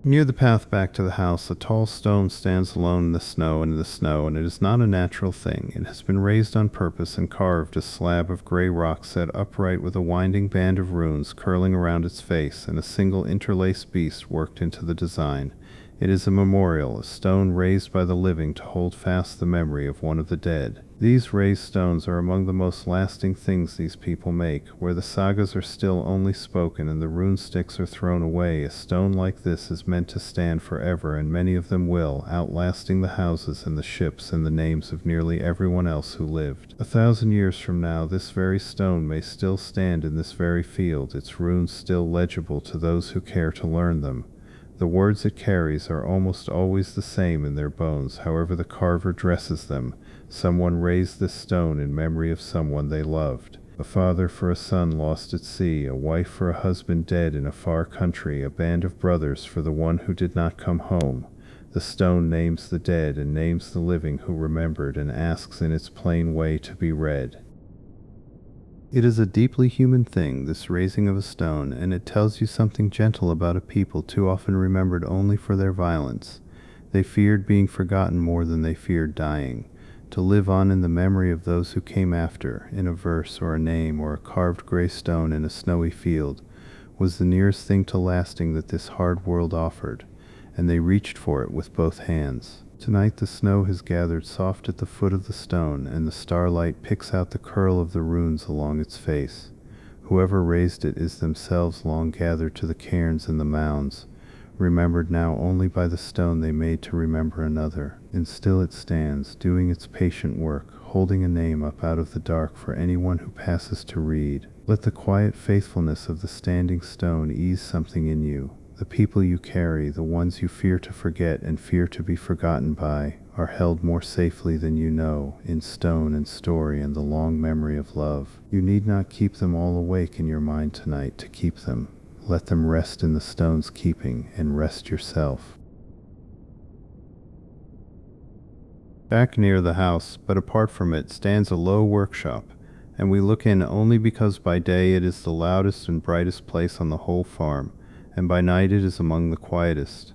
Near the path back to the house, a tall stone stands alone in the snow, and it is not a natural thing. It has been raised on purpose and carved, a slab of gray rock set upright with a winding band of runes curling around its face, and a single interlaced beast worked into the design. It is a memorial, a stone raised by the living to hold fast the memory of one of the dead. These raised stones are among the most lasting things these people make. Where the sagas are still only spoken and the rune sticks are thrown away, a stone like this is meant to stand forever, and many of them will, outlasting the houses and the ships and the names of nearly everyone else who lived. 1,000 years from now, this very stone may still stand in this very field, its runes still legible to those who care to learn them. The words it carries are almost always the same in their bones, however the carver dresses them. Someone raised this stone in memory of someone they loved. A father for a son lost at sea, a wife for a husband dead in a far country, a band of brothers for the one who did not come home. The stone names the dead and names the living who remembered, and asks in its plain way to be read. It is a deeply human thing, this raising of a stone, and it tells you something gentle about a people too often remembered only for their violence. They feared being forgotten more than they feared dying. To live on in the memory of those who came after, in a verse or a name or a carved gray stone in a snowy field, was the nearest thing to lasting that this hard world offered, and they reached for it with both hands. Tonight the snow has gathered soft at the foot of the stone, and the starlight picks out the curl of the runes along its face. Whoever raised it is themselves long gathered to the cairns and the mounds, remembered now only by the stone they made to remember another. And still it stands, doing its patient work, holding a name up out of the dark for anyone who passes to read. Let the quiet faithfulness of the standing stone ease something in you. The people you carry, the ones you fear to forget and fear to be forgotten by, are held more safely than you know, in stone and story and the long memory of love. You need not keep them all awake in your mind tonight to keep them. Let them rest in the stone's keeping, and rest yourself. Back near the house, but apart from it, stands a low workshop, and we look in only because by day it is the loudest and brightest place on the whole farm, and by night it is among the quietest.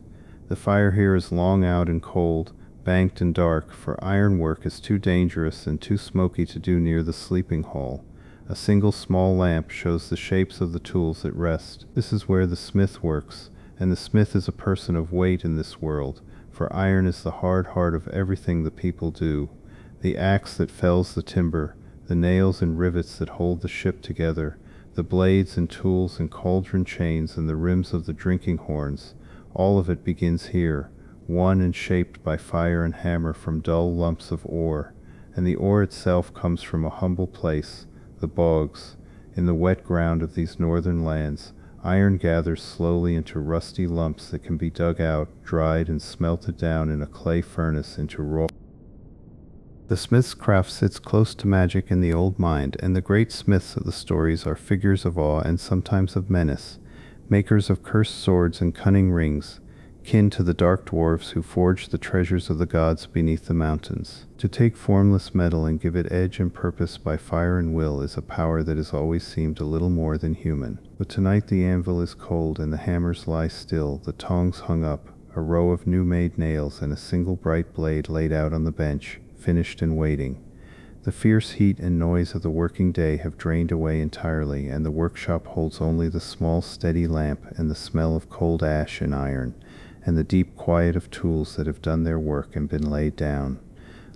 The fire here is long out and cold, banked and dark, for iron work is too dangerous and too smoky to do near the sleeping hall. A single small lamp shows the shapes of the tools at rest. This is where the smith works, and the smith is a person of weight in this world, for iron is the hard heart of everything the people do. The axe that fells the timber, the nails and rivets that hold the ship together, the blades and tools and cauldron chains and the rims of the drinking horns, all of it begins here, won and shaped by fire and hammer from dull lumps of ore, and the ore itself comes from a humble place, the bogs. In the wet ground of these northern lands, iron gathers slowly into rusty lumps that can be dug out, dried, and smelted down in a clay furnace into raw. The smith's craft sits close to magic in the old mind, and the great smiths of the stories are figures of awe and sometimes of menace, makers of cursed swords and cunning rings, kin to the dark dwarves who forged the treasures of the gods beneath the mountains. To take formless metal and give it edge and purpose by fire and will is a power that has always seemed a little more than human. But tonight the anvil is cold and the hammers lie still, the tongs hung up, a row of new-made nails and a single bright blade laid out on the bench, finished and waiting. The fierce heat and noise of the working day have drained away entirely, and the workshop holds only the small steady lamp and the smell of cold ash and iron, and the deep quiet of tools that have done their work and been laid down.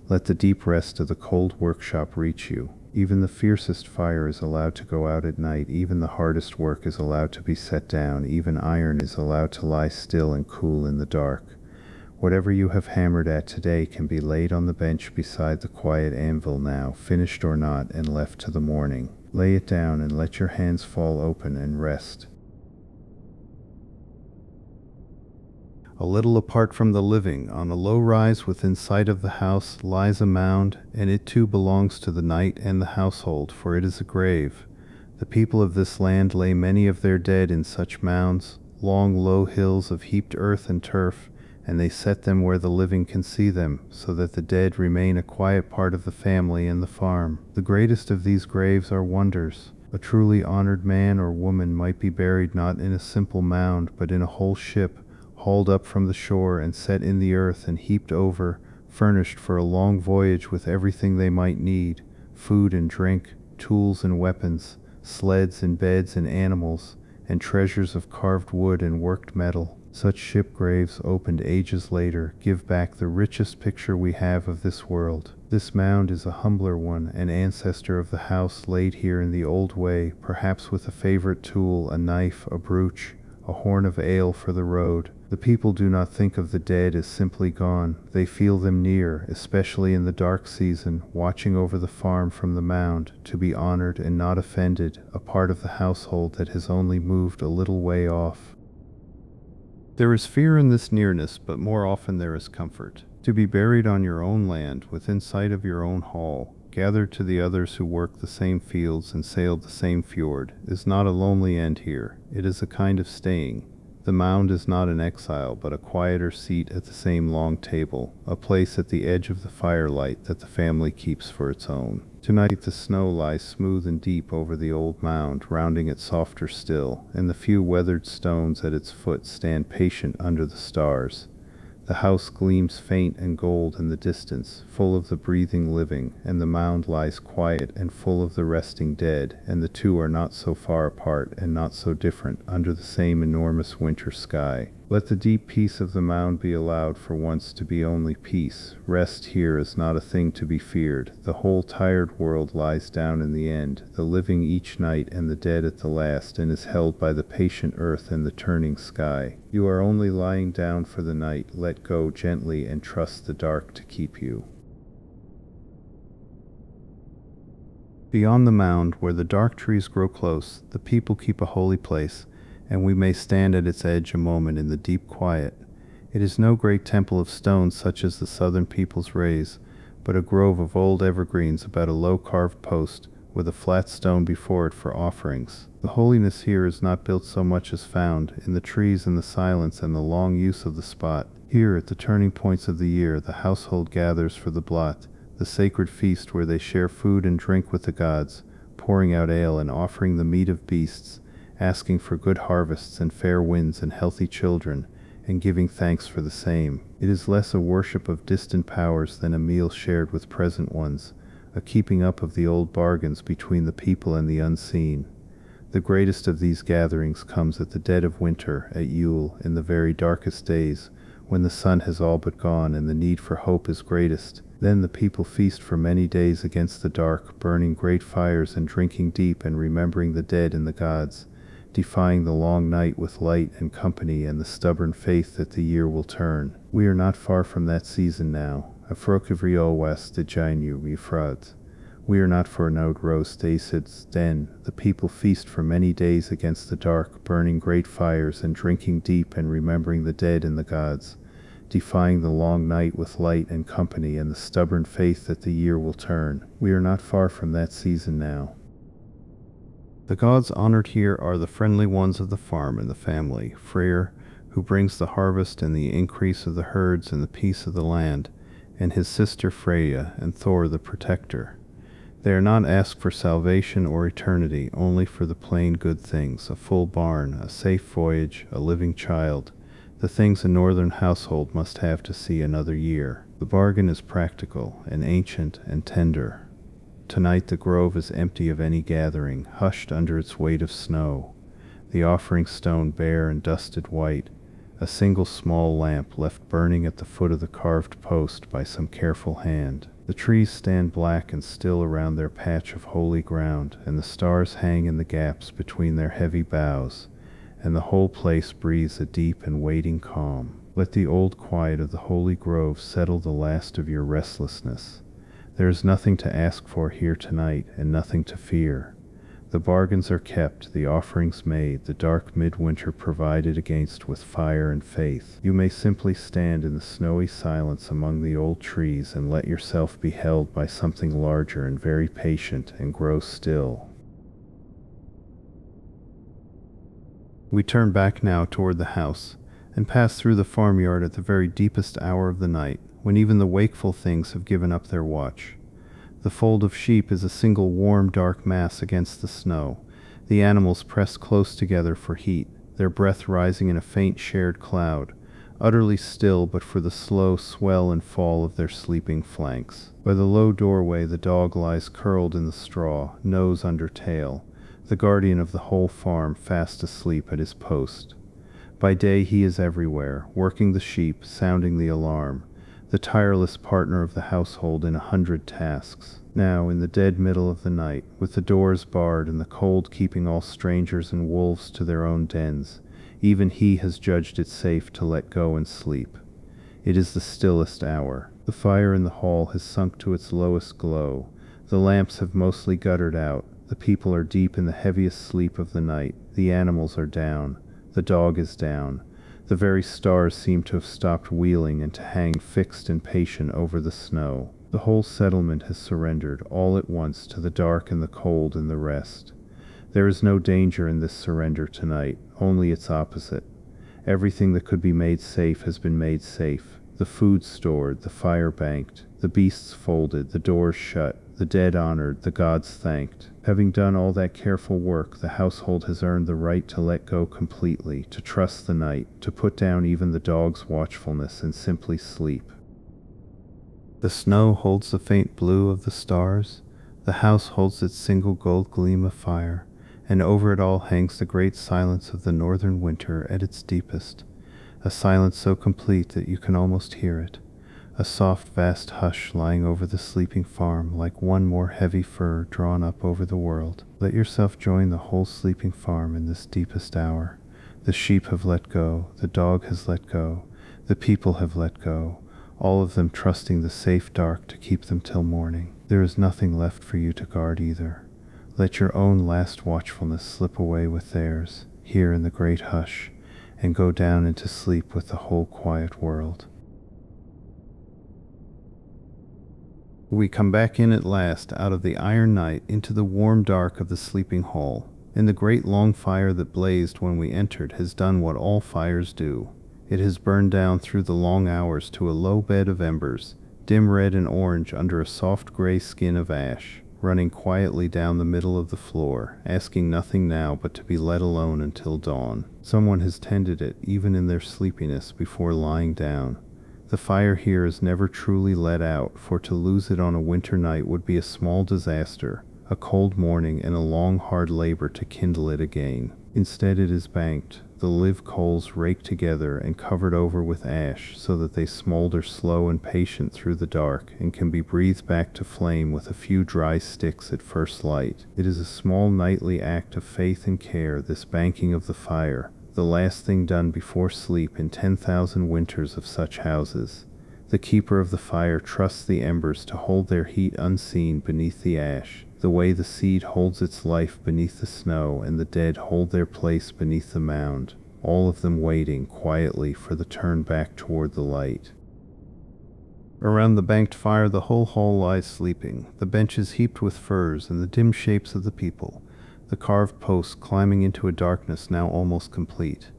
Let the deep rest of the cold workshop reach you. Even the fiercest fire is allowed to go out at night, even the hardest work is allowed to be set down, even iron is allowed to lie still and cool in the dark. Whatever you have hammered at today can be laid on the bench beside the quiet anvil now, finished or not, and left to the morning. Lay it down and let your hands fall open and rest. A little apart from the living, on a low rise within sight of the house, lies a mound, and it too belongs to the knight and the household, for it is a grave. The people of this land lay many of their dead in such mounds, long low hills of heaped earth and turf, and they set them where the living can see them, so that the dead remain a quiet part of the family and the farm. The greatest of these graves are wonders. A truly honored man or woman might be buried not in a simple mound, but in a whole ship, hauled up from the shore and set in the earth and heaped over, furnished for a long voyage with everything they might need, food and drink, tools and weapons, sleds and beds and animals, and treasures of carved wood and worked metal. Such ship graves, opened ages later, give back the richest picture we have of this world. This mound is a humbler one, an ancestor of the house laid here in the old way, perhaps with a favorite tool, a knife, a brooch, a horn of ale for the road. The people do not think of the dead as simply gone. They feel them near, especially in the dark season, watching over the farm from the mound, to be honored and not offended, a part of the household that has only moved a little way off. There is fear in this nearness, but more often there is comfort. To be buried on your own land, within sight of your own hall, gathered to the others who worked the same fields and sailed the same fjord, is not a lonely end here. It is a kind of staying. The mound is not an exile, but a quieter seat at the same long table, a place at the edge of the firelight that the family keeps for its own. Tonight the snow lies smooth and deep over the old mound, rounding it softer still, and the few weathered stones at its foot stand patient under the stars. The house gleams faint and gold in the distance, full of the breathing living, and the mound lies quiet and full of the resting dead, and the two are not so far apart and not so different under the same enormous winter sky. Let the deep peace of the mound be allowed for once to be only peace. Rest here is not a thing to be feared. The whole tired world lies down in the end, the living each night and the dead at the last, and is held by the patient earth and the turning sky. You are only lying down for the night. Let go gently and trust the dark to keep you. Beyond the mound, where the dark trees grow close, the people keep a holy place, and we may stand at its edge a moment in the deep quiet. It is no great temple of stone such as the southern peoples raise, but a grove of old evergreens about a low carved post, with a flat stone before it for offerings. The holiness here is not built so much as found in the trees and the silence and the long use of the spot. Here, at the turning points of the year, the household gathers for the blot, the sacred feast where they share food and drink with the gods, pouring out ale and offering the meat of beasts, asking for good harvests and fair winds and healthy children, and giving thanks for the same. It is less a worship of distant powers than a meal shared with present ones, a keeping up of the old bargains between the people and the unseen. The greatest of these gatherings comes at the dead of winter, at Yule, in the very darkest days, when the sun has all but gone and the need for hope is greatest. Then the people feast for many days against the dark, burning great fires and drinking deep and remembering the dead and the gods, defying the long night with light and company and the stubborn faith that the year will turn. We are not far from that season now. A frokivrio west de jainu mifrad. We are not for node roast acids den. The people feast for many days against the dark, burning great fires and drinking deep and remembering the dead and the gods, defying the long night with light and company and the stubborn faith that the year will turn. We are not far from that season now. The gods honored here are the friendly ones of the farm and the family, Freyr, who brings the harvest and the increase of the herds and the peace of the land, and his sister Freya, and Thor the protector. They are not asked for salvation or eternity, only for the plain good things, a full barn, a safe voyage, a living child, the things a northern household must have to see another year. The bargain is practical, and ancient, and tender. Tonight the grove is empty of any gathering, hushed under its weight of snow, the offering stone bare and dusted white, a single small lamp left burning at the foot of the carved post by some careful hand. The trees stand black and still around their patch of holy ground, and the stars hang in the gaps between their heavy boughs, and the whole place breathes a deep and waiting calm. Let the old quiet of the holy grove settle the last of your restlessness. There is nothing to ask for here tonight, and nothing to fear. The bargains are kept, the offerings made, the dark midwinter provided against with fire and faith. You may simply stand in the snowy silence among the old trees and let yourself be held by something larger and very patient, and grow still. We turn back now toward the house, and pass through the farmyard at the very deepest hour of the night, when even the wakeful things have given up their watch. The fold of sheep is a single warm, dark mass against the snow, the animals pressed close together for heat, their breath rising in a faint shared cloud, utterly still but for the slow swell and fall of their sleeping flanks. By the low doorway the dog lies curled in the straw, nose under tail, the guardian of the whole farm fast asleep at his post. By day he is everywhere, working the sheep, sounding the alarm, the tireless partner of the household in 100 tasks. Now, in the dead middle of the night, with the doors barred and the cold keeping all strangers and wolves to their own dens, even he has judged it safe to let go and sleep. It is the stillest hour. The fire in the hall has sunk to its lowest glow. The lamps have mostly guttered out. The people are deep in the heaviest sleep of the night. The animals are down. The dog is down. The very stars seem to have stopped wheeling and to hang fixed and patient over the snow. The whole settlement has surrendered all at once to the dark and the cold and the rest. There is no danger in this surrender tonight, only its opposite. Everything that could be made safe has been made safe. The food stored, the fire banked, the beasts folded, the doors shut, the dead honored, the gods thanked. Having done all that careful work, the household has earned the right to let go completely, to trust the night, to put down even the dog's watchfulness and simply sleep. The snow holds the faint blue of the stars, the house holds its single gold gleam of fire, and over it all hangs the great silence of the northern winter at its deepest, a silence so complete that you can almost hear it. A soft, vast hush lying over the sleeping farm, like one more heavy fur drawn up over the world. Let yourself join the whole sleeping farm in this deepest hour. The sheep have let go, the dog has let go, the people have let go, all of them trusting the safe dark to keep them till morning. There is nothing left for you to guard either. Let your own last watchfulness slip away with theirs, here in the great hush, and go down into sleep with the whole quiet world. We come back in at last out of the iron night into the warm dark of the sleeping hall, and the great long fire that blazed when we entered has done what all fires do. It has burned down through the long hours to a low bed of embers, dim red and orange under a soft gray skin of ash, running quietly down the middle of the floor, asking nothing now but to be let alone until dawn. Someone has tended it even in their sleepiness before lying down. The fire here is never truly let out, for to lose it on a winter night would be a small disaster, a cold morning and a long hard labor to kindle it again. Instead it is banked, the live coals raked together and covered over with ash so that they smolder slow and patient through the dark and can be breathed back to flame with a few dry sticks at first light. It is a small nightly act of faith and care, this banking of the fire, the last thing done before sleep in 10,000 winters of such houses. The keeper of the fire trusts the embers to hold their heat unseen beneath the ash, the way the seed holds its life beneath the snow and the dead hold their place beneath the mound, all of them waiting quietly for the turn back toward the light. Around the banked fire the whole hall lies sleeping, the benches heaped with furs and the dim shapes of the people, the carved posts climbing into a darkness now almost complete.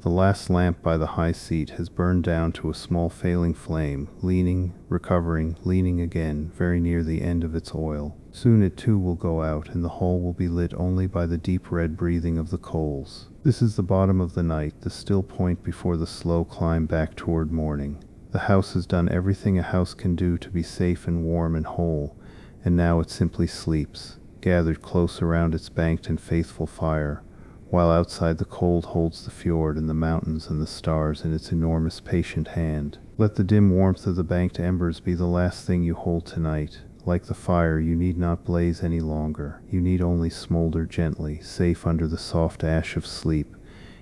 The last lamp by the high seat has burned down to a small failing flame, leaning, recovering, leaning again, very near the end of its oil. Soon it too will go out, and the hall will be lit only by the deep red breathing of the coals. This is the bottom of the night, the still point before the slow climb back toward morning. The house has done everything a house can do to be safe and warm and whole, and now it simply sleeps, gathered close around its banked and faithful fire, while outside the cold holds the fjord and the mountains and the stars in its enormous patient hand. Let the dim warmth of the banked embers be the last thing you hold tonight. Like the fire, you need not blaze any longer. You need only smolder gently, safe under the soft ash of sleep,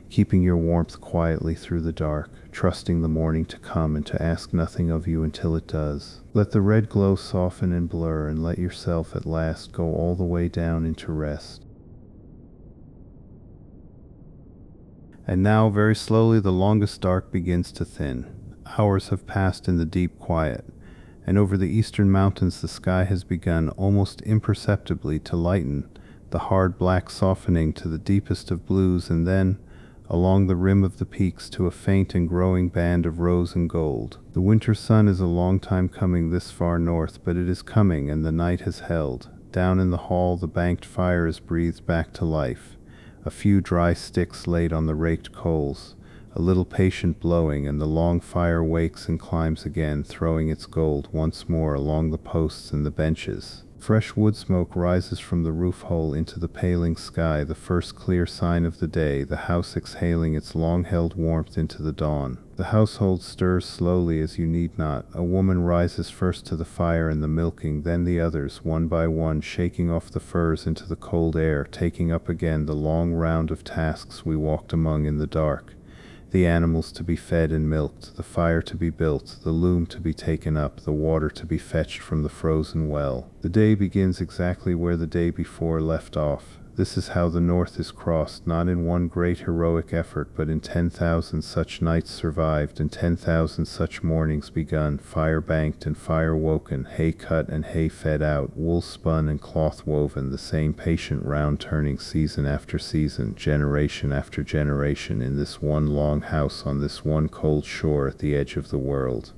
keeping your warmth quietly through the dark, trusting the morning to come and to ask nothing of you until it does. Let the red glow soften and blur, and let yourself at last go all the way down into rest. And now, very slowly, the longest dark begins to thin. Hours have passed in the deep quiet, and over the eastern mountains the sky has begun almost imperceptibly to lighten, the hard black softening to the deepest of blues, and then, along the rim of the peaks, to a faint and growing band of rose and gold. The winter sun is a long time coming this far north, but it is coming, and the night has held. Down in the hall the banked fire is breathed back to life, a few dry sticks laid on the raked coals, a little patient blowing, and the long fire wakes and climbs again, throwing its gold once more along the posts and the benches. Fresh wood smoke rises from the roof hole into the paling sky, the first clear sign of the day, the house exhaling its long-held warmth into the dawn. The household stirs slowly as you need not. A woman rises first to the fire and the milking, then the others, one by one, shaking off the furs into the cold air, taking up again the long round of tasks we walked among in the dark. The animals to be fed and milked, the fire to be built, the loom to be taken up, the water to be fetched from the frozen well. The day begins exactly where the day before left off. This is how the North is crossed, not in one great heroic effort, but in 10,000 such nights survived, and 10,000 such mornings begun, fire banked and fire woken, hay cut and hay fed out, wool spun and cloth woven, the same patient round turning season after season, generation after generation, in this one long house on this one cold shore at the edge of the world.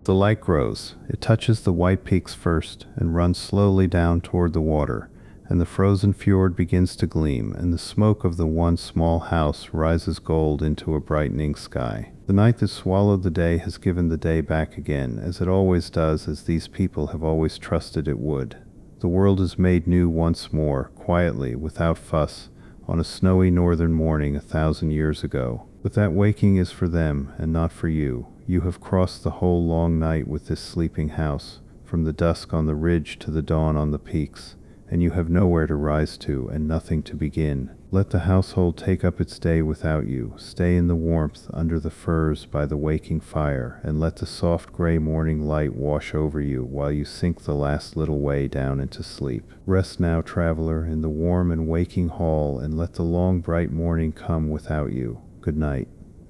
The light grows. It touches the white peaks first, and runs slowly down toward the water, and the frozen fjord begins to gleam, and the smoke of the one small house rises gold into a brightening sky. The night that swallowed the day has given the day back again, as it always does, as these people have always trusted it would. The world is made new once more, quietly, without fuss, on a snowy northern morning 1,000 years ago. But that waking is for them, and not for you. You have crossed the whole long night with this sleeping house, from the dusk on the ridge to the dawn on the peaks, and you have nowhere to rise to, and nothing to begin. Let the household take up its day without you. Stay in the warmth under the firs by the waking fire, and let the soft gray morning light wash over you while you sink the last little way down into sleep. Rest now, traveler, in the warm and waking hall, and let the long bright morning come without you. Good night.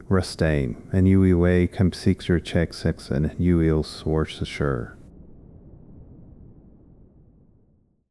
Restaim, and you away come seek your check sex and you il source assure.